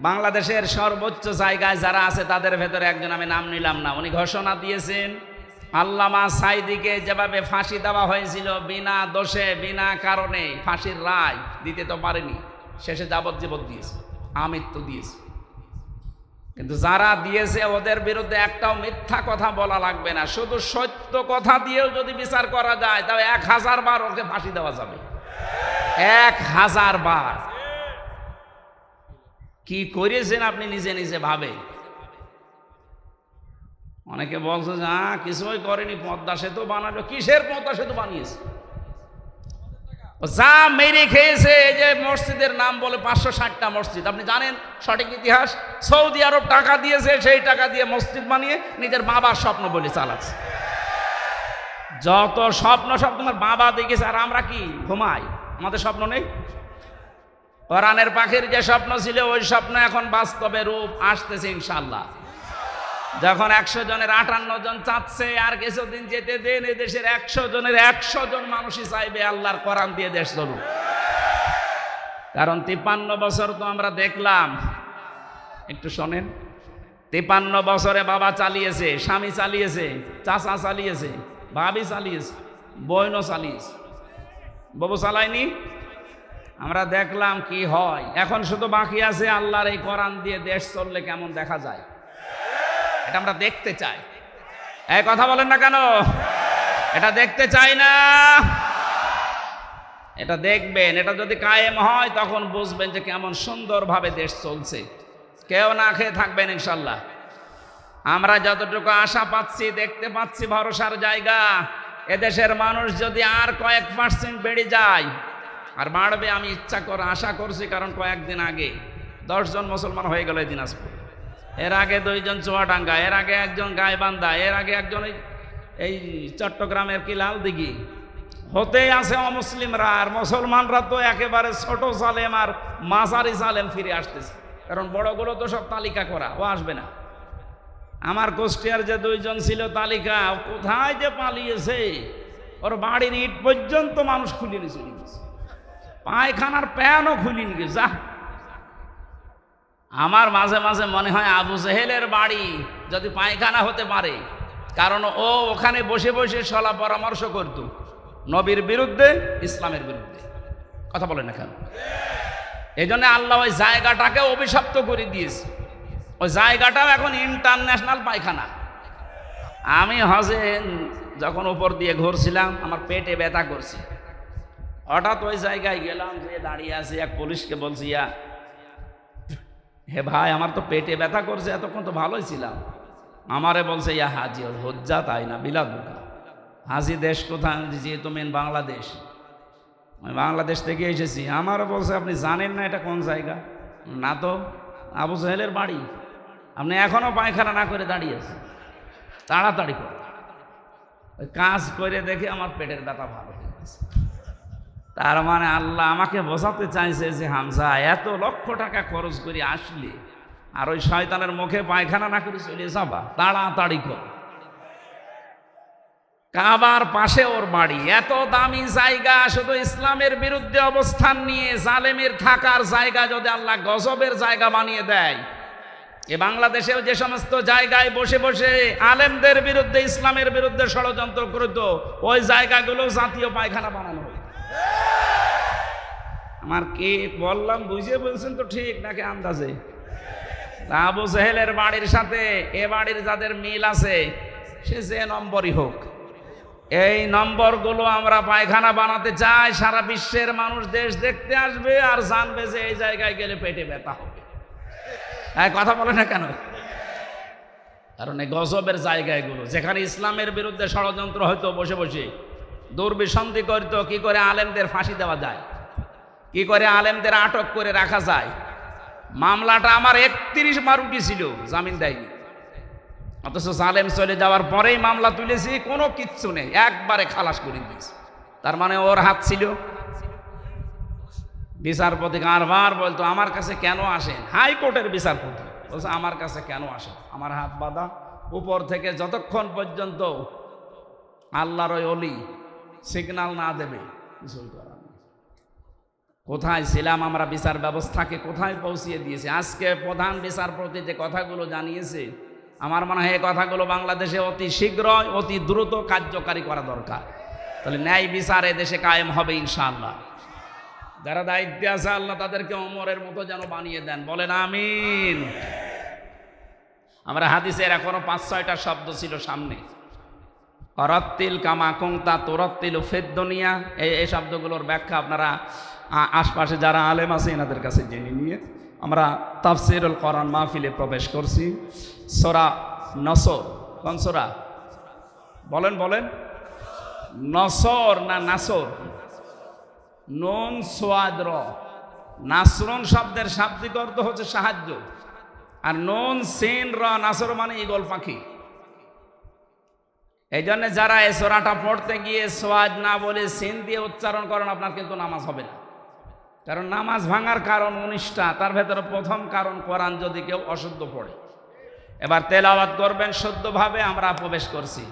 বাংলাদেশের সর্বোচ্চ জায়গায় যারা আছে তাদের ভেতরে একজন, আমি নাম নিলাম না, উনি ঘোষণা দিয়েছেন আল্লামা সাঈদীকে যেভাবে ফাঁসি দেওয়া হয়েছিল বিনা দোষে বিনা কারণে, ফাঁসির রায় দিতে তো পারেনি, শেষে যাবজ্জীবন দিয়েছে, আমৃত্যু দিয়েছে। কিন্তু যারা দিয়েছে ওদের বিরুদ্ধে একটাও মিথ্যা কথা বলা লাগবে না, শুধু সত্য কথা দিয়েও যদি বিচার করা যায় তবে 1000 বার ওকে ফাঁসি দেওয়া যাবে। 1000 বার। কি করেছেন আপনি নিজে নিজে ভাবে। অনেকে বলছে যে কিছুই করেনি, পদ্মা সেতু বানালো। কিসের পদ্মা সেতু বানিয়েছে? যা মেরে খেয়েছে। এই যে মসজিদের নাম বলে 560টা মসজিদ, আপনি জানেন সঠিক ইতিহাস? সৌদি আরব টাকা দিয়েছে, সেই টাকা দিয়ে মসজিদ বানিয়ে নিজের বাবার স্বপ্ন বলে চালাচ্ছে। যত স্বপ্ন সব তোমার বাবা দেখেছে, আর আমরা কি ঘুমাই? আমাদের স্বপ্ন নেই? কোরআনের পাখির যে স্বপ্ন ছিল ওই স্বপ্ন এখন বাস্তবে রূপ আসতেছে ইনশাআল্লাহ। যখন 100 জনের 58 জন চাচ্ছে, আর কিছুদিন যেতে দেন এই দেশের 100 জনের 100 জন মানুষই চাইবে আল্লাহর কোরআন দিয়ে দেশ চলুক। কারণ 53 বছর তো আমরা দেখলাম, একটু শোনেন, 53 বছরে বাবা চালিয়েছে, স্বামী চালিয়েছে, চাচা চালিয়েছে, ভাবি চালিয়েছে, বোনও চালিয়েছে, বাবু চালায়নি। আমরা দেখলাম কি হয়। এখন শুধু বাকি আছে আল্লাহর এই কোরআন দিয়ে দেশ চললে কেমন দেখা যায়, এটা আমরা দেখতে চাই। এই কথা বলেন না কেন? এটা দেখতে চাই না? এটা দেখবেন। এটা যদি কায়েম হয় তখন বুঝবেন যে কেমন সুন্দরভাবে দেশ চলছে। কেউ না খেয়ে থাকবেন ইনশাল্লাহ। আমরা যতটুকু আশা পাচ্ছি, দেখতে পাচ্ছি ভরসার জায়গা, এদেশের মানুষ যদি আর কয়েক % বেড়ে যায়, আর বাড়বে আমি ইচ্ছা করে আশা করছি। কারণ কয়েকদিন আগে 10 জন মুসলমান হয়ে গেল এই দিনাজপুর, এর আগে 2 জন চুয়াডাঙ্গা, এর আগে 1 জন গাইবান্ধা, এর আগে 1 জন এই চট্টগ্রামের কি লালদিঘি। হতেই আছে অমুসলিমরা, আর মুসলমানরা তো একেবারে ছোট সালেম আর মাঝারি সালেম ফিরে আসতেছে। কারণ বড়গুলো তো সব তালিকা করা, ও আসবে না। আমার কুষ্টিয়ার যে 2 জন ছিল তালিকা, কোথায় যে পালিয়েছে ওর বাড়ির ইট পর্যন্ত মানুষ খুলে নিয়ে চলে গেছে, পায়খানার প্যানও খুলে নিয়ে গেছে। যা, আমার মাঝে মাঝে মনে হয় আবু জেহেলের বাড়ি যদি পায়খানা হতে পারে, কারণ ও ওখানে বসে বসে সলা পরামর্শ করত নবীর বিরুদ্ধে, ইসলামের বিরুদ্ধে। কথা বলেন না কেন? এই জন্য আল্লাহ ওই জায়গাটাকে অভিশপ্ত করে দিয়েছে। ওই জায়গাটাও এখন ইন্টারন্যাশনাল পায়খানা। আমি হজে যখন উপর দিয়ে ঘুরছিলাম, আমার পেটে ব্যথা করছে, হঠাৎ ওই জায়গায় গেলাম, যে দাঁড়িয়ে আছে, এক পুলিশকে বলছি, ইয়া হে ভাই, আমার তো পেটে ব্যথা করছে, এতক্ষণ তো ভালোই ছিলাম। আমারে বলছে, ইয়া হাজি হজ্জা, তাই না বিলাদ বোকা। হাজি দেশ কোথায়? যেহেতু মেন বাংলাদেশ, আমি বাংলাদেশ থেকে এসেছি। আমারও বলছে, আপনি জানেন না এটা কোন জায়গা? না তো, আবু জেহেলের বাড়ি। আপনি এখনও পায়খানা না করে দাঁড়িয়ে আছেন, তাড়াতাড়ি করে। ওই কাজ করে দেখে আমার পেটের ব্যথা ভালো হয়ে গেছে। তার মানে আল্লাহ আমাকে বোঝাতে চাইছে যে হামজা, এত লক্ষ টাকা খরচ করে আসলে আর ওই শয়তানের মুখে পায়খানা না করে চলে যাবা, তাড়াতাড়ি কর। কাবার পাশে ওর বাড়ি, এত দামি জায়গা, শুধু ইসলামের বিরুদ্ধে অবস্থান নিয়ে জালেমের থাকার জায়গা যদি আল্লাহ গজবের জায়গা বানিয়ে দেয়, এ বাংলাদেশেও যে সমস্ত জায়গায় বসে বসে আলেমদের বিরুদ্ধে, ইসলামের বিরুদ্ধে ষড়যন্ত্র করত, ওই জায়গাগুলো জাতীয় পায়খানা বানানো হয়। আমার কে বললাম বুঝিয়ে বলছেন তো ঠিক নাকি আন্দাজে? আবু জেহেলের বাড়ির সাথে এ বাড়ির যাদের মিল আছে, সে যে নম্বরই হোক, এই নম্বরগুলো আমরা পায়খানা বানাতে চাই। সারা বিশ্বের মানুষ দেশ দেখতে আসবে আর জানবে যে এই জায়গায় গেলে পেটে ব্যথা হবে। কথা বলে না কেন? কারণ এই গজবের জায়গা এগুলো, যেখানে ইসলামের বিরুদ্ধে ষড়যন্ত্র হয়তো বসে বসে দুর্বিসন্ধি করত, কি করে আলেমদের ফাঁসি দেওয়া যায়, কি করে আলেমদের আটক করে রাখা যায়। মামলাটা আমার 31 বার উঠেছিল, জামিন দেয়নি, অথচ জালেম চলে যাওয়ার পরেই মামলা তুলেছি, কোনো কিচ্ছু নেই, একবারে খালাস করে দিয়েছি। তার মানে ওর হাত ছিল। বিচারপতি কারবার বলতো, আমার কাছে কেন আসেন? হাইকোর্টের বিচারপতি বলছে, আমার কাছে কেন আসেন? আমার হাত বাঁধা, উপর থেকে যতক্ষণ পর্যন্ত আল্লাহর ওই অলি সিগন্যাল না দেবে কিছুই করার নেই। কোথায় ছিলাম আমরা? বিচার ব্যবস্থাকে কোথায় পৌঁছিয়ে দিয়েছে। আজকে প্রধান বিচারপতি যে কথাগুলো জানিয়েছে, আমার মনে হয় এই কথাগুলো বাংলাদেশে অতি শীঘ্রই, অতি দ্রুত কার্যকারী করা দরকার। তাহলে ন্যায় বিচার এদেশে কায়েম হবে ইনশাআল্লাহ। যারা দায়িত্বে আছে আল্লাহ তাদেরকে ওমরের মতো যেন বানিয়ে দেন, বলেন আমিন। আমরা হাদিসের এখনো 5-6টা শব্দ ছিল সামনে, অরত্তিল কামা কুংতা তোরত্তিল ফেদ্দনিয়া, এই শব্দগুলোর ব্যাখ্যা আপনারা আশপাশে যারা আলেম আছে এনাদের কাছে জেনে নিয়ে আমরা তাফসিরুল কোরআন মাহফিলে প্রবেশ করছি। সূরা নসর, কোন সূরা? বলেন বলেন, নসর না নাসর? নুন সোয়াদ র। নাসরুন শব্দের শাব্দিক অর্থ হচ্ছে সাহায্য, আর নুন সিন র নাসর মানে ঈগল পাখি। এই জন্য যারা এই সূরাটা পড়তে গিয়ে সোয়াদ না বলে সিন দিয়ে উচ্চারণ করেন, আপনার কিন্তু নামাজ হবে না। কারণ নামাজ ভাঙার কারণ 19টা, তার ভেতরে প্রথম কারণ কোরআন যদি কেউ অশুদ্ধ পড়ে। এবার তেলাওয়াত করবেন শুদ্ধভাবে। আমরা প্রবেশ করছি।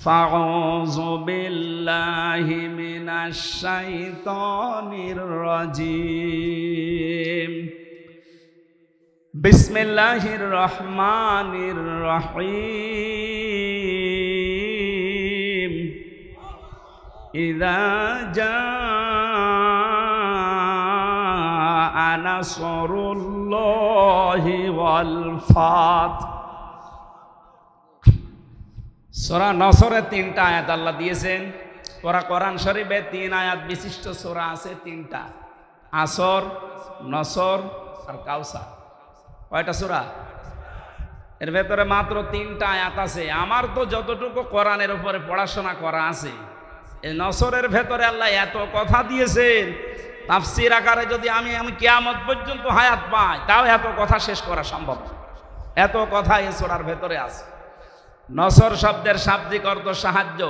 ফাউযু বিল্লাহি মিনাশ শাইতানির রাজিম। বিসমিল্লাহির রহমানির রহিম। ইযা জাআ নাসরুল্লাহি ওয়াল ফাত। সূরা নসরে 3টা আয়াত আল্লাহ দিয়েছেন। কোরআন শরীফে 3 আয়াত বিশিষ্ট সূরা আছে, 3টা, আসর, নসর আর কাউসার। কয়টা সূরা? এর ভেতরে মাত্র 3টা আয়াত আছে। আমার তো যতটুকু কোরআনের উপরে পড়াশোনা করা আছে, এই নসরের ভেতরে আল্লাহ এত কথা দিয়েছেন, তাফসীর আকারে যদি আমি কিয়ামত পর্যন্ত হায়াত পাই, তাও এত কথা শেষ করা সম্ভব না। এত কথা এই সূরার ভেতরে আছে। নসর শব্দের শাব্দিক অর্থ সাহায্য।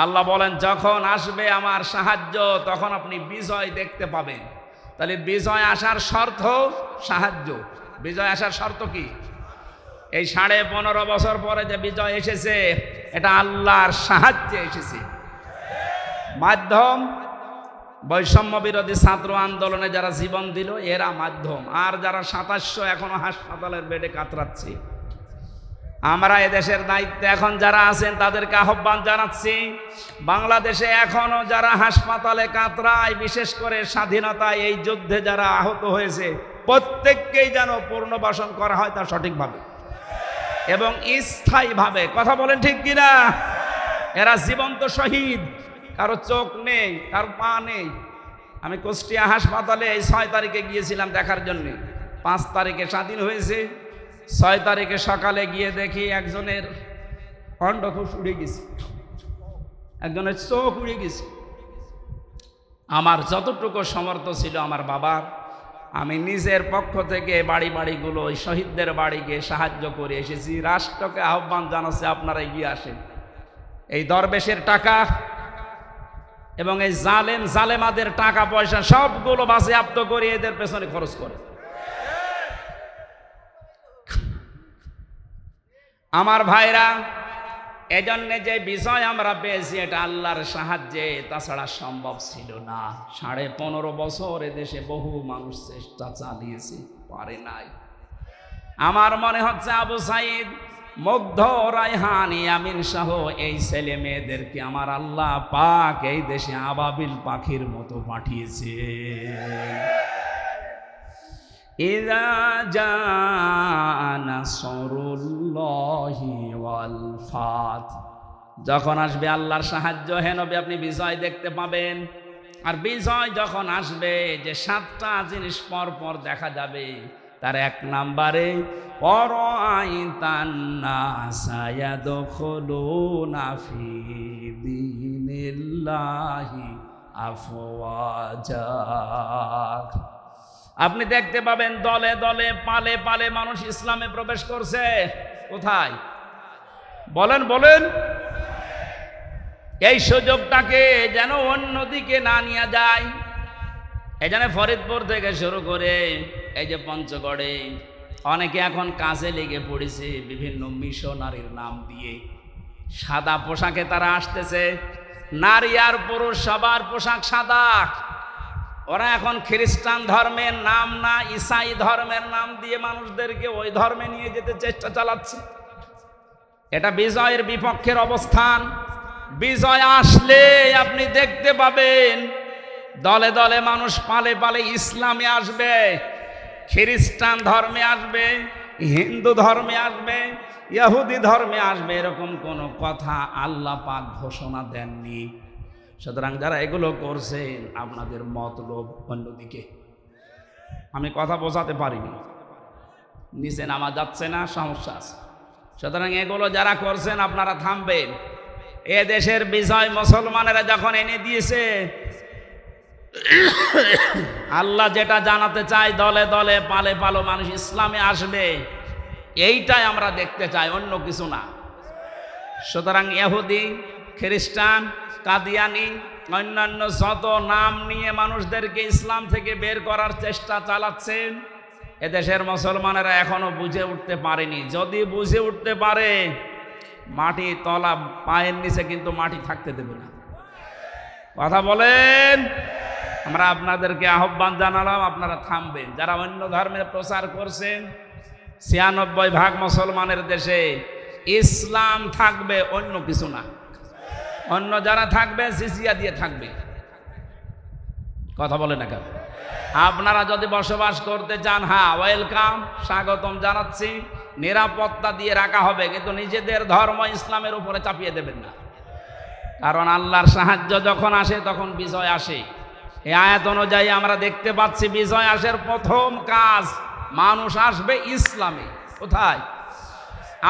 আল্লাহ বলেন, যখন আসবে আমার সাহায্য তখন আপনি বিজয় দেখতে পাবেন। তাহলে বিজয় আসার শর্ত সাহায্য। বিজয় আসার শর্ত কি? এই 15.5 বছর পরে যে বিজয় এসেছে, এটা আল্লাহর সাহায্যে এসেছে। মাধ্যম বৈষম্য বিরোধী ছাত্র আন্দোলনে যারা জীবন দিল এরা মাধ্যম, আর যারা 2700 এখনো হাসপাতালের বেডে কাতরাচ্ছে, আমরা এদেশের দায়িত্বে এখন যারা আছেন তাদেরকে আহ্বান জানাচ্ছি, বাংলাদেশে এখনো যারা হাসপাতালে কাতরায়, বিশেষ করে স্বাধীনতায় এই যুদ্ধে যারা আহত হয়েছে, প্রত্যেককেই যেন পুনর্বাসন করা হয় তা সঠিকভাবে এবং স্থায়ীভাবে। কথা বলেন ঠিক কিনা? এরা জীবন্ত শহীদ, কারো চোখ নেই, কারো পা নেই। আমি কুষ্টিয়া হাসপাতালে এই 6 তারিখে গিয়েছিলাম দেখার জন্য। 5 তারিখে স্বাধীন হয়েছে, 6 তারিখে সকালে গিয়ে দেখি একজনের অন্ডকোষ উড়ে গেছে, একজনের চোখ উড়ে গেছে। আমার যতটুকু সমর্থ ছিল আমার বাবার, আমি নিজের পক্ষ থেকে বাড়িগুলো ওই শহীদদের বাড়ি গিয়ে সাহায্য করে এসেছি। রাষ্ট্রকে আহ্বান জানাচ্ছে আপনারা এগিয়ে আসেন। এই দরবেশের টাকা এবং এই জালেমাদের টাকা পয়সা সবগুলো বাজেয়াপ্ত করে এদের পেছনে খরচ করে। আমার ভাইরা, এজন্য যে বিজয় আমরা পেয়েছি এটা আল্লাহর সাহায্যে, তাছাড়া সম্ভব ছিল না। 15.5 বছর এদেশে বহু মানুষ চেষ্টা চালিয়েছে, পারে নাই। আমার মনে হচ্ছে আবু সাইদ, মুগ্ধ, রায়হান, ইয়ামিন সহ এই ছেলে মেয়েদেরকে আমার আল্লাহ পাক এই দেশে আবাবিল পাখির মতো পাঠিয়েছে। ইযা জাআ নাসরুল্লাহি ওয়াল ফাত, যখন আসবে আল্লাহর সাহায্য, হে নবী আপনি বিজয় দেখতে পাবেন। আর বিজয় যখন আসবে, যে 7টা জিনিস পর পর দেখা যাবে, তার 1 নম্বরে ওয়ারাআইতান নাসা ইয়াদখুলুনা ফি দীনিল্লাহি আফওয়াজা, আপনি দেখতে পাবেন দলে দলে পালে পালে মানুষ ইসলামে প্রবেশ করছে। কোথায়? বলেন বলেন। এই সুযোগটাকে যেন অন্যদিকে না নিয়ে যায়। এই জন্য ফরিদপুর থেকে শুরু করে এই যে পঞ্চগড়ে অনেকে এখন কাজে লেগে পড়েছে বিভিন্ন মিশনারির নাম দিয়ে। সাদা পোশাকে তারা আসতেছে, নারী আর পুরুষ সবার পোশাক সাদা। ওরা এখন খ্রিস্টান ধর্মের নাম না, ঈসাই ধর্মের নাম দিয়ে মানুষদেরকে ওই ধর্মে নিয়ে যেতে চেষ্টা চালাচ্ছে। এটা বিজয়ের বিপক্ষের অবস্থান। বিজয় আসলে আপনি দেখতে পাবেন দলে দলে মানুষ পালে পালে ইসলামে আসবে, খ্রিস্টান ধর্মে আসবে, হিন্দু ধর্মে আসবে, ইহুদি ধর্মে আসবে। এরকম কোনো কথা আল্লাহ পাক ঘোষণা দেননি। সুতরাং যারা এগুলো করছেন আপনাদের মতলব অন্যদিকে। আমি কথা বোঝাতে পারিনি, নিচে নামা যাচ্ছে না, সমস্যা আছে। সুতরাং এগুলো যারা করছেন আপনারা থামবেন। এ দেশের বিজয় মুসলমানেরা যখন এনে দিয়েছে, আল্লাহ যেটা জানাতে চায় দলে দলে পালে পালো মানুষ ইসলামে আসবে, এইটাই আমরা দেখতে চাই, অন্য কিছু না। সুতরাং ইহুদি, খ্রিস্টান, কাদিয়ানি, অন্যান্য যত নাম নিয়ে মানুষদেরকে ইসলাম থেকে বের করার চেষ্টা চালাচ্ছেন, এদেশের মুসলমানেরা এখনো বুঝে উঠতে পারেনি। যদি বুঝে উঠতে পারে, মাটি তলা পায়ের নিচে কিন্তু মাটি থাকতে দেবে না। কথা বলেন। আমরা আপনাদেরকে আহ্বান জানালাম, আপনারা থামবেন। যারা অন্য ধর্মের প্রচার করছেন, 96% মুসলমানের দেশে ইসলাম থাকবে, অন্য কিছু না। অন্য যারা থাকবে জিজিয়া দিয়ে থাকবে। কথা বলে না কেন? আপনারা যদি বসবাস করতে চান, হ্যাঁ ওয়েলকাম, স্বাগতম জানাচ্ছি, নিরাপত্তা দিয়ে রাখা হবে, কিন্তু নিজেদের ধর্ম ইসলামের উপরে চাপিয়ে দেবেন না। কারণ আল্লাহর সাহায্য যখন আসে তখন বিজয় আসে। এই আয়াত অনুযায়ী আমরা দেখতে পাচ্ছি বিজয় আসার প্রথম কাজ, মানুষ আসবে ইসলামে। কোথায়?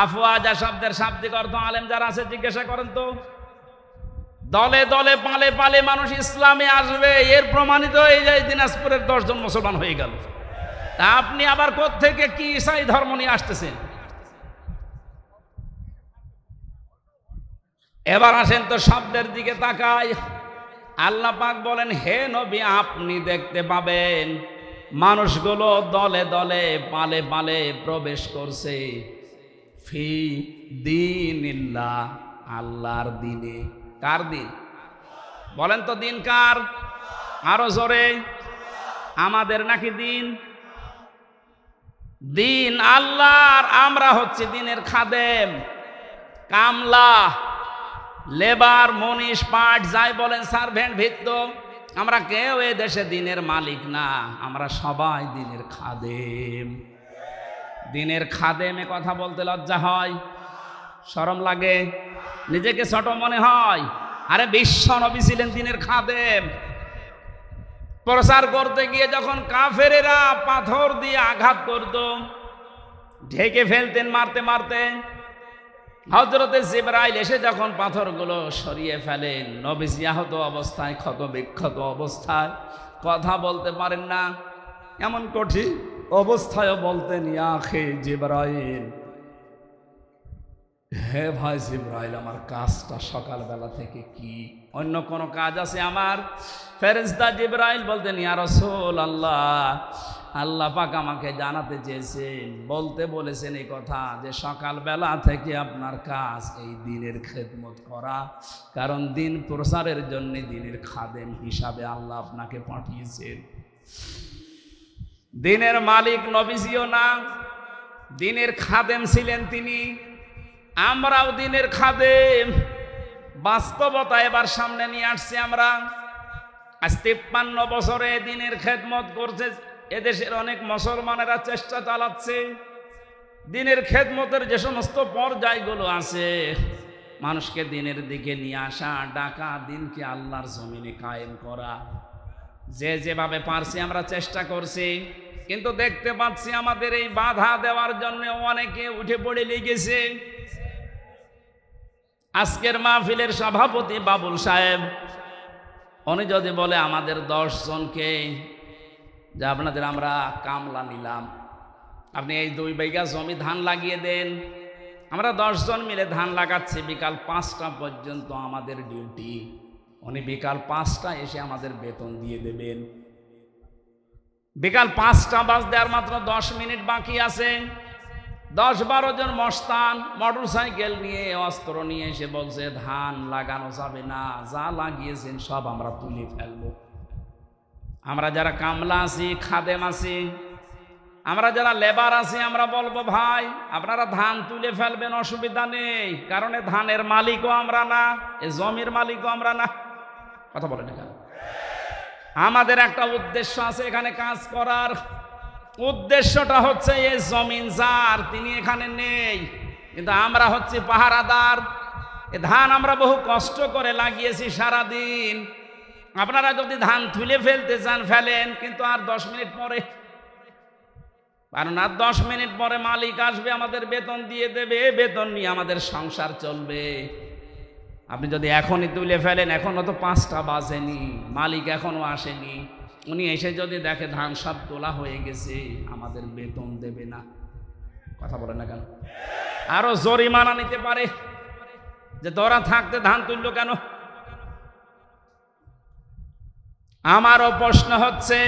আফওয়াজা শব্দের শাব্দিক অর্থ আলেম যারা আছে জিজ্ঞাসা করেন তো। দলে দলে পালে পালে মানুষ ইসলামে আসবে, এর প্রমাণিত এই যে দিনাজপুরের 10 জন মুসলমান হয়ে গেল। তা আপনি আবার কোত্থেকে কি ঈসাই ধর্ম নিয়ে আসতেছেন? এবার আসেন তো শব্দের দিকে তাকায়। আল্লাহ পাক বলেন, হে নবী আপনি দেখতে পাবেন মানুষগুলো দলে দলে পালে পালে প্রবেশ করছে ফি দীনিল্লাহ, আল্লাহর দিনে। কার দিন? বলেন তো দিন কার? আরো জোরে। আমাদের নাকি দিন? দিন আল্লাহর, আমরা হচ্ছে দিনের খাদেম, কামলা, লেবার, মনীষ, পাট, যাই বলেন, সার্ভেন্ট, ভিত্ত। আমরা কেউ এ দেশে দিনের মালিক না, আমরা সবাই দিনের খাদেম। দিনের খাদেমে কথা বলতে লজ্জা হয়, শরম লাগে, নিজেকে ছোট মনে হয়। আরে বিশ্ব নবী ছিলেন দিনের খাদেম। প্রচার করতে গিয়ে যখন কাফেরেরা পাথর দিয়ে আঘাত করত, ঢেকে ফেলতেন মারতে মারতে, হযরতে জিবরাইল এসে যখন পাথরগুলো সরিয়ে ফেলেন, নবীজি আহত অবস্থায়, ক্ষত বিক্ষত অবস্থায়, কথা বলতে পারেন না, এমন কঠিন অবস্থায়ও বলতেন, ইয়া আখি জিবরাইল, হে ভাই জিবরাইল, আমার কাজটা সকালবেলা থেকে কি? অন্য কোনো কাজ আছে আমার? ফেরেশতা জিবরাইল বলতেন, ইয়া রাসূলুল্লাহ, আল্লাহ পাক আমাকে জানাতে চেয়েছেন, বলতে বলেছেন এই কথা যে সকালবেলা থেকে আপনার কাজ এই দিনের খেদমত করা, কারণ দিন প্রচারের জন্য দিনের খাদেম হিসাবে আল্লাহ আপনাকে পাঠিয়েছেন। দিনের মালিক নবীজিও না, দিনের খাদেম ছিলেন তিনি। আমরাও দিনের খাদেম। বাস্তবতা এবার সামনে নিয়ে আসছি আমরা। আজ 53 বছরে দিনের খেদমত করছে এদেশের অনেক মুসলমানেরা, চেষ্টা চালাচ্ছে। দিনের খেদমতের যে সমস্ত পর্যায়গুলো আছে, মানুষকে দিনের দিকে নিয়ে আসা, ডাকা, দিনকে আল্লাহর জমিনে কায়েম করা, যে যেভাবে পারছি আমরা চেষ্টা করছি। কিন্তু দেখতে পাচ্ছি আমাদের এই বাধা দেওয়ার জন্য অনেকে উঠে পড়ে লেগেছে। আজকের মাহফিলের সভাপতি বাবুল সাহেব, উনি যদি বলে আমাদের 10 জনকে যে আপনাদের আমরা কামলা নিলাম, আপনি এই 2 বিঘা জমি ধান লাগিয়ে দেন, আমরা 10 জন মিলে ধান লাগাচ্ছি, বিকাল 5টা পর্যন্ত আমাদের ডিউটি, উনি বিকাল 5টা এসে আমাদের বেতন দিয়ে দেবেন। বিকাল 5টা বাজতে আর মাত্র 10 মিনিট বাকি আছে। 10-12 জন মস্তান মোটর সাইকেল নিয়ে, অস্ত্র নিয়ে এসে বলছে ধান লাগানো যাবে না, যা লাগিয়েছেন সব আমরা তুলে ফেলবো। আমরা যারা কামলা আছি, খাদেম আছি, আমরা যারা লেবার আছি, আমরা বলবো ভাই আপনারা ধান তুলে ফেলবেন, অসুবিধা নেই, কারণ ধানের মালিকও আমরা না, এ জমির মালিকও আমরা না। কথা বলেন না কেন? আমাদের একটা উদ্দেশ্য আছে এখানে কাজ করার। উদ্দেশ্যটা হচ্ছে এই জমিন যার, তিনি এখানে নেই, কিন্তু আমরা হচ্ছে পাহারাদার। এ ধান আমরা বহু কষ্ট করে লাগিয়েছি সারাদিন। আপনারা যদি ধান তুলে ফেলতে চান ফেলেন, কিন্তু আর 10 মিনিট পরে, কারণ আর 10 মিনিট পরে মালিক আসবে, আমাদের বেতন দিয়ে দেবে, বেতন নিয়ে আমাদের সংসার চলবে। আপনি যদি এখনই তুলে ফেলেন, এখনো তো 5টা বাজেনি, মালিক এখনো আসেনি, উনি এসে যদি দেখে ধান সব তোলা হয়ে গেছে, আমাদের বেতন দেবে না। কথা বলেন না কেন? আরো জরিমানা নিতে পারে যে তোরা থাকতে ধান তুললো কেন। আমারও প্রশ্ন হচ্ছে,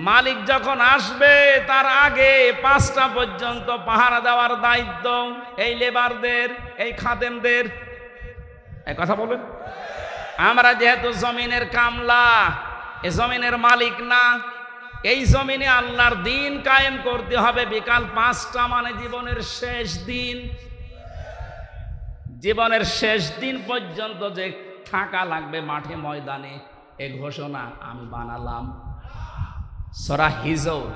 মালিক যখন আসবে তার আগে 5টা পর্যন্ত পাহারা দেওয়ার দায়িত্ব এই লেবারদের, এই খাদেমদের। এই কথা বলেন। আমরা যেহেতু জমিনের কামলা, এ জমিনের মালিক না, এই জমিনে আল্লাহর দিন কায়েম করতে হবে। বিকাল 5টা মানে জীবনের শেষ দিন, জীবনের শেষ দিন পর্যন্ত যে থাকা লাগবে মাঠে ময়দানে, এ ঘোষণা আমি বানালাম। সূরা হিজর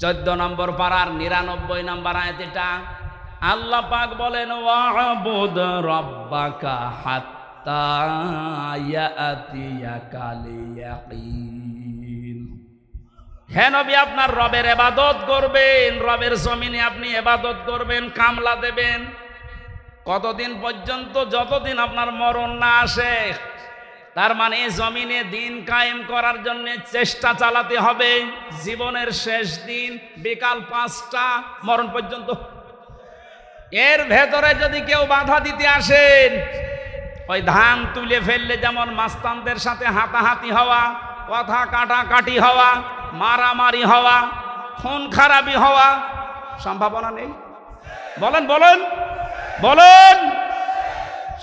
14 নম্বর পারার 99 নম্বর আয়াত। এটা আল্লাহ পাক বলেন, ওয়া'বুদ রাব্বাকা হাত্তা ইয়াতিয়াকাল ইয়াকিন। হে নবী, আপনার রবের ইবাদত করবেন, রবের জমিনে আপনি ইবাদত করবেন, কামলা দেবেন। কতদিন পর্যন্ত? যতদিন আপনার মরণ না আসে। তার মানে জমিনে দিন কায়েম করার জন্য চেষ্টা চালাতে হবে। জীবনের শেষ দিন বিকাল 5টা মরণ পর্যন্ত। এর ভেতরে যদি কেউ বাধা দিতে আসেন, ওই ধান তুলে ফেললে যেমন মাস্তানদের সাথে হাতাহাতি হওয়া, কথা কাটাকাটি হওয়া, মারামারি হওয়া, খুন খারাপি হওয়া সম্ভাবনা নেই? বলেন বলেন বলেন।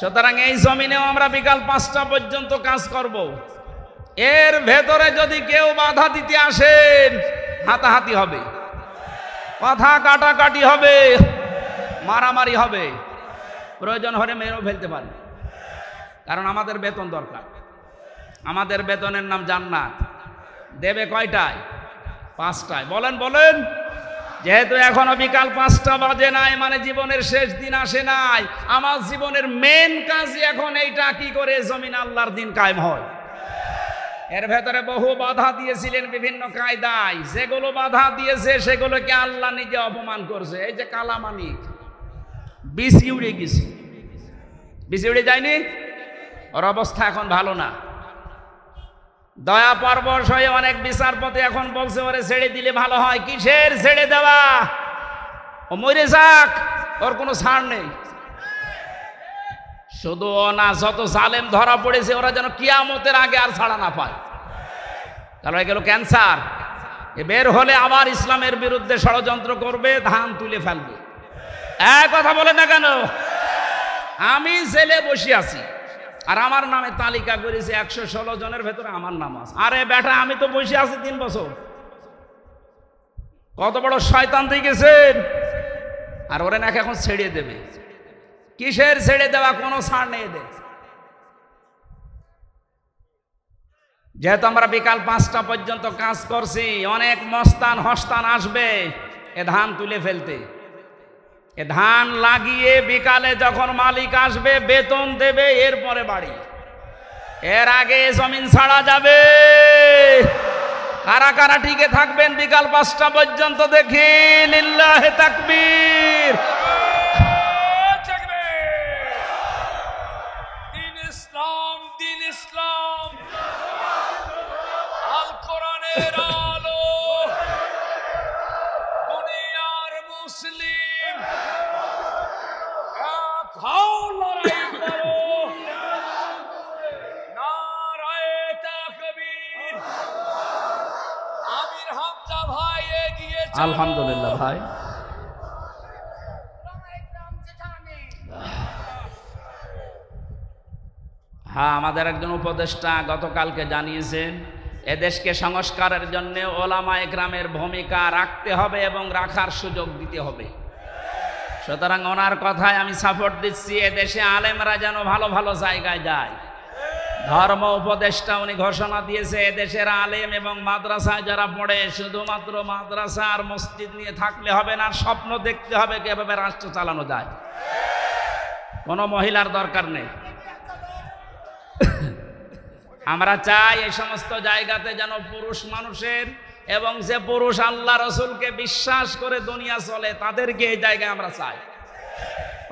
সুতরাং এই জমিনেও আমরা বিকাল 5টা পর্যন্ত কাজ করব। এর ভেতরে যদি কেউ বাধা দিতে আসেন, হাতাহাতি হবে, কথা কাটাকাটি হবে, মারামারি হবে, প্রয়োজন হলে মেরেও ফেলতে পারে। কারণ আমাদের বেতন দরকার। আমাদের বেতনের নাম জান্নাত। দেবে কয়টায়? 5টায়। বলেন বলেন। যেহেতু এখনো বিকাল 5টা বাজে নাই, মানে জীবনের শেষ দিন আসে নাই। আমার জীবনের মেন কাজই এখন এইটা, কি করে জমিন আল্লাহর দিন কায়েম হয়। এর ভেতরে বহু বাধা দিয়েছিলেন বিভিন্ন কায়দায়, যেগুলো বাধা দিয়েছে সেগুলোকে আল্লাহ নিজে অপমান করছে। এই যে কালামানিক বিসি উড়ে গেছে, বিসি উড়ে যায়নি, ওর অবস্থা এখন ভালো না। দয়া পরবশ হয়ে অনেক বিচারপতি এখন বলছে ওরে ছেড়ে দিলে ভালো হয়। কিসের ছেড়ে দেওয়া? ও মরে যাক, ওর কোনো ছাড় নেই। শুধু ও না, যত জালেম ধরা পড়েছে ওরা যেন কিয়ামতের আগে আর ছাড়া না পায়। তাহলে গেল ক্যান্সার। এ বের হলে আবার ইসলামের বিরুদ্ধে ষড়যন্ত্র করবে, ধান তুলে ফেলবে। এক কথা বলে না কেন? আমি জেলে বসে আছি আর আমার নামে তালিকা করেছে 116 জনের ভেতরে আমার নাম আছে। আরে বেটা, আমি তো বসে আছি 3 বছর। কত বড় শয়তান দিয়ে গেছেন। আর ওরে নাকি এখন ছেড়ে দেবে। কিসের ছেড়ে দেওয়া? কোনো ছাড় নেই এদের। যেহেতু আমরা বিকাল 5টা পর্যন্ত কাজ করছি, অনেক মস্তান হস্তান আসবে এ ধান তুলে ফেলতে। এ ধান লাগিয়ে বিকালে যখন মালিক আসবে বেতন দেবে, এরপরে বাড়ি। এর আগে জমিন ছাড়া যাবে। কারা কারা টিকে থাকবেন বিকাল 5টা পর্যন্ত দেখি? লিল্লাহে তাকবীর। দিন ইসলাম, দিন ইসলাম, আল কোরআনের আলো, দুনিয়ার মুসলিম, এক হও, লড়াই করো, নারায়ে তাকবীর। আমির হামজা ভাই এগিয়ে চলো। আলহামদুলিল্লাহ ভাই। হ্যাঁ, আমাদের একজন উপদেষ্টা গতকালকে জানিয়েছেন এদেশকে সংস্কারের জন্য ওলামা একরামের ভূমিকা রাখতে হবে এবং রাখার সুযোগ দিতে হবে। সুতরাং ওনার কথায় আমি সাপোর্ট দিচ্ছি। এদেশে আলেমরা যেন ভালো ভালো জায়গায় যায়। ধর্ম উপদেষ্টা উনি ঘোষণা দিয়েছে এদেশের আলেম এবং মাদ্রাসায় যারা পড়ে, শুধুমাত্র মাদ্রাসা আর মসজিদ নিয়ে থাকলে হবে না, স্বপ্ন দেখতে হবে কিভাবে রাষ্ট্র চালানো যায়। কোনো মহিলার দরকার নেই। আমরা চাই এই সমস্ত জায়গাতে যেন পুরুষ মানুষের, এবং যে পুরুষ আল্লাহ রসুলকে বিশ্বাস করে দুনিয়া চলে, তাদেরকে এই জায়গায় আমরা চাই।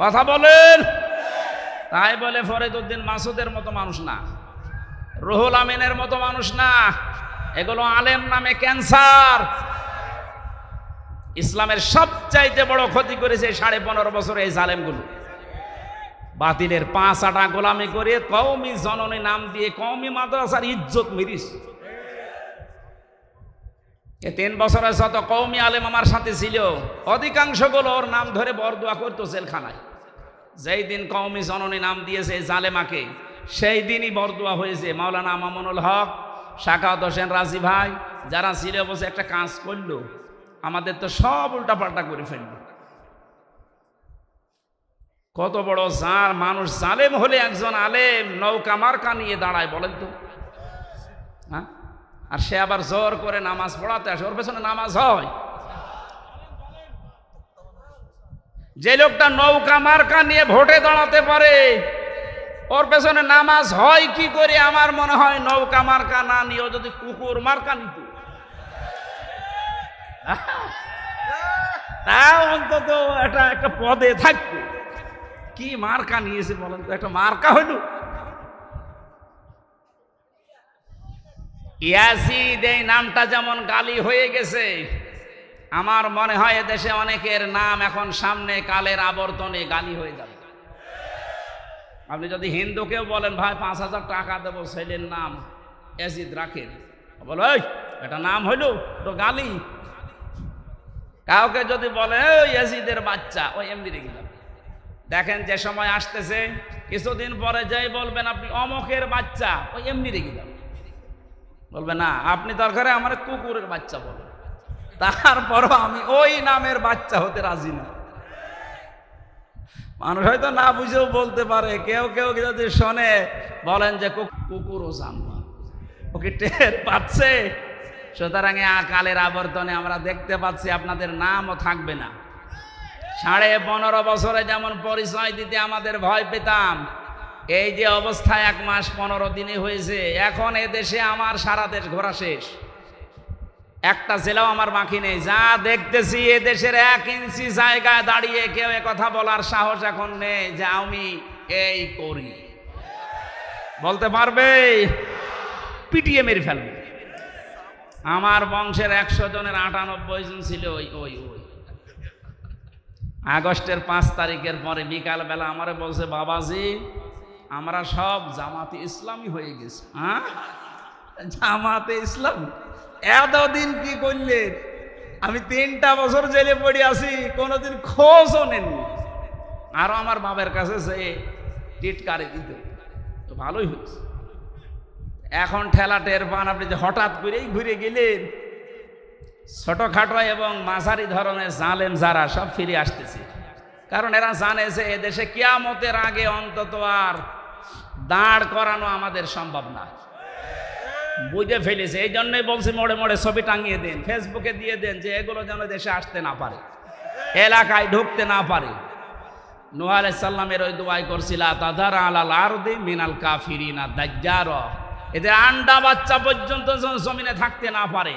কথা বলেন। তাই বলে ফরিদউদ্দিন মাসুদের মতো মানুষ না, রুহুল আমিনের মতো মানুষ না। এগুলো আলেম নামে ক্যান্সার। ইসলামের সবচাইতে বড় ক্ষতি করেছে 15.5 বছরে এই জালেমগুলো। বাতিলের 5 আটা গোলামি করে কওমি জননী নাম দিয়ে কওমি মাদ্রাসার ইজ্জত মিরিস। এ 3 বছরে যত কওমি আলেম আমার সাথে ছিল, অধিকাংশগুলো ওর নাম ধরে বরদোয়া করতো জেলখানায়। যেই দিন কওমি জননী নাম দিয়েছে জালেমাকে, সেই দিনই বরদোয়া হয়েছে। মাওলানা মামুনুল হক, শাখাওয়াত হোসেন রাজি ভাই যারা ছিল, বসে একটা কাজ করলো, আমাদের তো সব উল্টাপাল্টা করে ফেললো। কত বড় মানুষ জালেম হলে একজন আলেম নৌকা মার্কা নিয়ে দাঁড়ায়, বলেন তো? হ্যাঁ, আর সে আবার জোর করে নামাজ পড়াতে আসে, ওর পেছনে নামাজ হয়? যে লোকটা নৌকা মার্কা নিয়ে ভোটে দাঁড়াতে পারে, ওর পেছনে নামাজ হয় কি করে? আমার মনে হয় নৌকা মার্কা না নিয়েও যদি কুকুর মার্কা নিত, তাও অন্তত এটা একটা পদে থাকতো। কি মার্কা নিয়েছে বলেন তো? একটা মার্কা হইল। ইয়াজিদ এই নামটা যেমন গালি হয়ে গেছে, আমার মনে হয় এদেশে অনেকের নাম এখন সামনে কালের আবর্তনে গালি হয়ে যাবে। আপনি যদি হিন্দুকেও বলেন ভাই 5,000 টাকা দেবো ছেলের নাম ইয়াজিদ রাখেন, বলো এটা নাম হইল তো গালি। কাউকে যদি বলে ইয়াজিদের বাচ্চা, ওই এমনি রেখে যাবে। দেখেন যে সময় আসতেছে কিছুদিন পরে যাই বলবেন আপনি অমকের বাচ্চা, ওই এমনি রেখে যাবেন, বলবে না আপনি দরকারে আমার কুকুরের বাচ্চা বলেন, তারপরও আমি ওই নামের বাচ্চা হতে রাজি না। মানুষ হয়তো না বুঝেও বলতে পারে, কেউ কেউ যদি শোনে বলেন যে কুকুরও জানোয়ার, ওকে টের পাচ্ছে। সুতরাং কালের আবর্তনে আমরা দেখতে পাচ্ছি আপনাদের নামও থাকবে না। 15.5 বছরে যেমন পরিচয় দিতে আমাদের ভয় পেতাম, এই যে অবস্থায় 1 মাস 15 দিনে হয়েছে, এখন এদেশে আমার সারা দেশ ঘোরা শেষ, একটা জেলাও আমার বাকি নেই। যা দেখতেছি এদেশের 1 ইঞ্চি জায়গায় দাঁড়িয়ে কেউ কথা বলার সাহস এখন নেই যে আমি এই করি, বলতে পারবে? পিটিয়ে মেরে ফেলবে। আমার বংশের 100 জনের 98 জন ছিল ওই ওই ওই আগস্টের 5 তারিখের পরে বিকালবেলা আমারে বলছে, বাবাজি আমরা সব জামাতে ইসলামী হয়ে গেছি। হ্যাঁ, জামাতে ইসলাম? এতদিন কি করলেন? আমি 3টা বছর জেলে পড়ে আছি, কোনোদিন খোঁজও নেননি। আরো আমার বাবার কাছে যে টিটকারে দিত, তো ভালোই হয়েছে। এখন ঠেলা টের পান আপনি যে হঠাৎ করেই ঘুরে গেলেন। ছোটখাটো এবং মাঝারি ধরনের জালেম যারা সব ফিরে আসতেছে, কারণ এরা জানে যে এদেশে কিয়ামতের আগে অন্তত আর দাঁড় করানো আমাদের সম্ভব না, বুঝে ফেলেছে। এই জন্যই বলছি মোড়ে মোড়ে ছবি টাঙিয়ে দেন, ফেসবুকে দিয়ে দেন, যে এগুলো যেন দেশে আসতে না পারে, এলাকায় ঢুকতে না পারে। নূহ আলাইহিস সালামের ওই দোয়াই করছিল, তাদার আলাল আরদি মিনাল কাফিরিনা দাজ্জার, এদের আন্ডা বাচ্চা পর্যন্ত জমিনে থাকতে না পারে,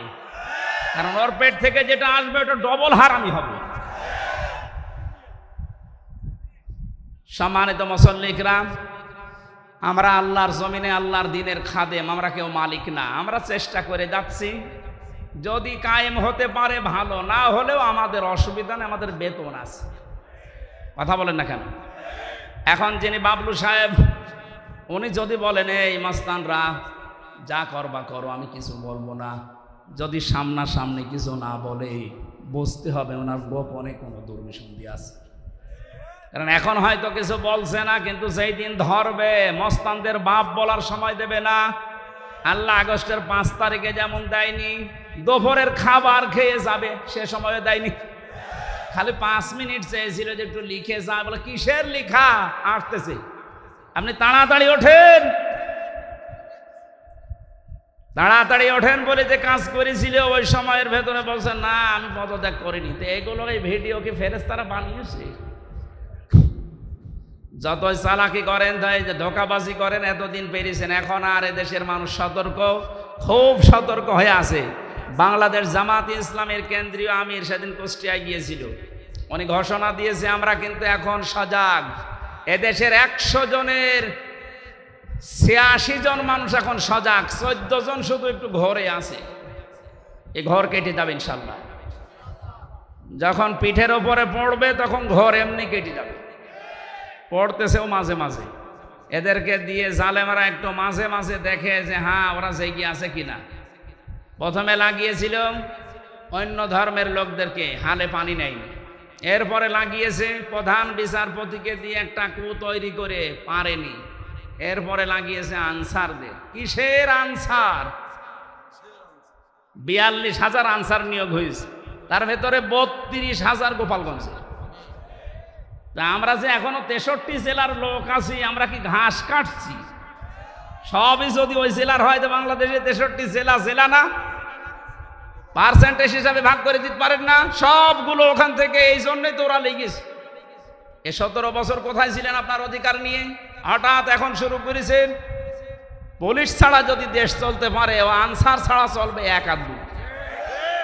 কারণ ওর পেট থেকে যেটা আসবে ওটা ডবল হারামি হবে। সম্মানিত মুসল্লিকরাম, আমরা আল্লাহর জমিনে আল্লাহর দ্বীনের খাদেম, আমরা কেউ মালিক না। আমরা চেষ্টা করে যাচ্ছি, যদি কায়েম হতে পারে ভালো, না হলেও আমাদের অসুবিধা নেই, আমাদের বেতন আছে। কথা বলেন না কেন? এখন যিনি বাবলু সাহেব, উনি যদি বলেন এই মাস্তানরা যা করবা করো, আমি কিছু বলবো না, যদি সামনাসামনি কিছু না বলে বুঝতে হবে ওনার গোপনে কোনো দুর্বিসন্ধি আছে। কারণ এখন হয়তো কিছু বলছে না, কিন্তু যেই দিন ধরবে মস্তানদের বাপ বলার সময় দেবে না। আল্লাহ আগস্টের 5 তারিখে যেমন দেয়নি, দুপুরের খাবার খেয়ে যাবে সে সময় দেয়নি, খালি 5 মিনিট চেয়েছিল যে একটু লিখে যা। বলে কিসের লিখা? আসতেছে, আপনি তাড়াতাড়ি ওঠেন, তাড়াতাড়ি ওঠেন বলে যে কাজ করেছিল ওই সময়ের ভেতরে বলছে না আমি পদত্যাগ করিনি। তো এগুলো এই ভিডিও কি ফেরেশতারা বানিয়েছে? যতই চালাকি করেন, তাই যে ধোকাবাজি করেন, এতদিন পেরিয়েছেন, এখন আর এদেশের মানুষ সতর্ক, খুব সতর্ক হয়ে আছে। বাংলাদেশ জামাত ইসলামের কেন্দ্রীয় আমির সেদিন কুষ্টিয়ায় গিয়েছিল, উনি ঘোষণা দিয়েছে আমরা কিন্তু এখন সজাগ। এদেশের 100 জনের 86 জন মানুষ এখন সজাগ, 14 জন শুধু একটু ঘরে আছে। এই ঘর কেটে যাবে ইনশাল্লাহ, যখন পিঠের ওপরে পড়বে তখন ঘর এমনি কেটে যাবে। পড়তেছেও মাঝে মাঝে, এদেরকে দিয়ে জালেমারা একটু মাঝে মাঝে দেখে যে হ্যাঁ ওরা জেগে আছে কিনা। প্রথমে লাগিয়েছিল অন্য ধর্মের লোকদেরকে, হালে পানি নেয়নি। এরপরে লাগিয়েছে প্রধান বিচারপতিকে দিয়ে একটা কূপ তৈরি করে, পারেনি। এরপরে লাগিয়েছে আনসারদের। কিসের আনসার? 42,000 আনসার নিয়োগ হয়েছে, তার ভেতরে 32,000 গোপালগঞ্জে। তা আমরা যে এখনো 63 জেলার লোক আছি, আমরা কি ঘাস কাটছি? সবই যদি ওই জেলার হয় তো বাংলাদেশে 63 জেলা জেলা না? পার্সেন্টেজ হিসাবে ভাগ করে দিতে পারেন না? সবগুলো ওখান থেকে। এই জন্যই তো ওরা লেগেছে। এ 17 বছর কোথায় ছিলেন আপনার অধিকার নিয়ে? হঠাৎ এখন শুরু করেছেন। পুলিশ ছাড়া যদি দেশ চলতে পারে, ও আনসার ছাড়া চলবে 1-2।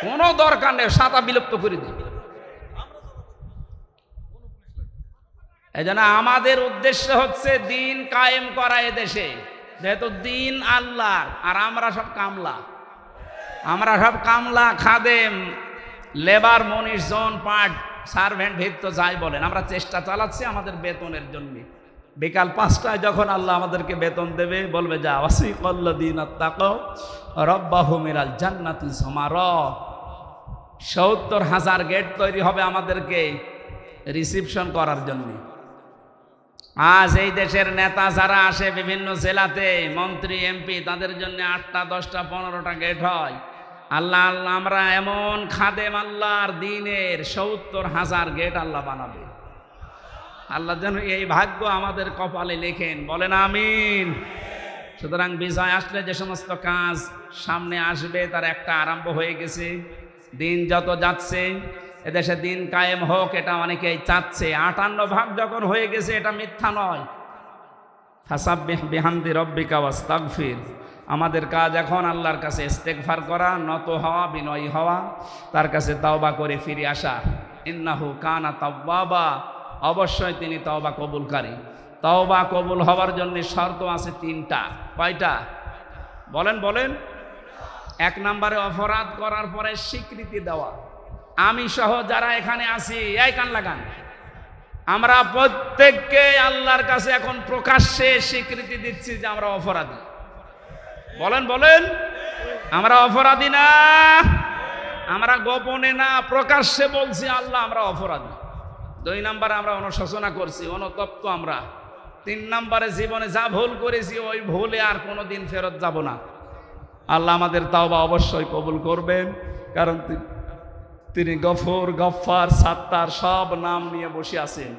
কোনো দরকার নেই, সাতা বিলুপ্ত করে দিবে। এই জন্য আমাদের উদ্দেশ্য হচ্ছে দিন কায়েম করা এদেশে, যেহেতু দিন আল্লাহর, আর আমরা সব কামলা। আমরা সব কামলা, খাদেম, লেবার, মনীষ, জন, পার্ট, সার্ভেন্ট, ভিত্ত যাই বলেন, আমরা চেষ্টা চালাচ্ছি আমাদের বেতনের জন্য। বিকাল 5টায় যখন আল্লাহ আমাদেরকে বেতন দেবে, বলবে যা ওয়াসিকাল্লাযীনা তাকাও রাব্বাহুম ইলাল জান্নাতি যুমারা। 70,000 গেট তৈরি হবে আমাদেরকে রিসিপশন করার জন্য। আজ এই দেশের নেতা যারা আসে বিভিন্ন জেলাতে, মন্ত্রী এমপি, তাদের জন্য 8টা 10টা 15টা গেট হয়। আল্লাহ আল্লাহ আমরা এমন খাদেম আল্লাহর দিনের 70,000 গেট আল্লাহ বানাবে। আল্লাহ যেন এই ভাগ্য আমাদের কপালে লেখেন, বলেন আমিন। সুতরাং বিজয় আসলে যে সমস্ত কাজ সামনে আসবে তার একটা আরম্ভ হয়ে গেছে। দিন যত যাচ্ছে এদেশে দিন কায়েম হোক, এটা অনেকেই চাচ্ছে। 58 ভাগ যখন হয়ে গেছে এটা মিথ্যা নয়। ফাসাব্বিহ বিহামদি রব্বিকা ওয়াস্তাগফির। আমাদের কাজ এখন আল্লাহর কাছে ইস্তেগফার করা, নত হওয়া, বিনয়ী হওয়া, তার কাছে তওবা করে ফিরে আসা। ইন্নাহু কানা তাওয়াবা, অবশ্যই তিনি তওবা কবুলকারী। তওবা কবুল হওয়ার জন্য শর্ত আছে 3টা। কয়টা বলেন বলেন? 1 নম্বরে অপরাধ করার পরে স্বীকৃতি দেওয়া। আমি সহ যারা এখানে আছি, এই কান লাগান, আমরা প্রত্যেককে আল্লাহর কাছে এখন প্রকাশ্যে স্বীকৃতি দিচ্ছি যে আমরা অপরাধী। বলেন বলেন? আমরা অপরাধী না, আমরা গোপনে না, প্রকাশ্যে বলছি আল্লাহ আমরা অপরাধী। 2 নম্বরে আমরা অনুশোচনা করছি, অনুতপ্ত আমরা। 3 নম্বরে জীবনে যা ভুল করেছি ওই ভুলে আর কোনোদিন ফেরত যাব না। আল্লাহ আমাদের তাওবা অবশ্যই কবুল করবেন, কারণ তিনি গফুর, গফফার, সাত্তার সব নাম নিয়ে বসে আছেন।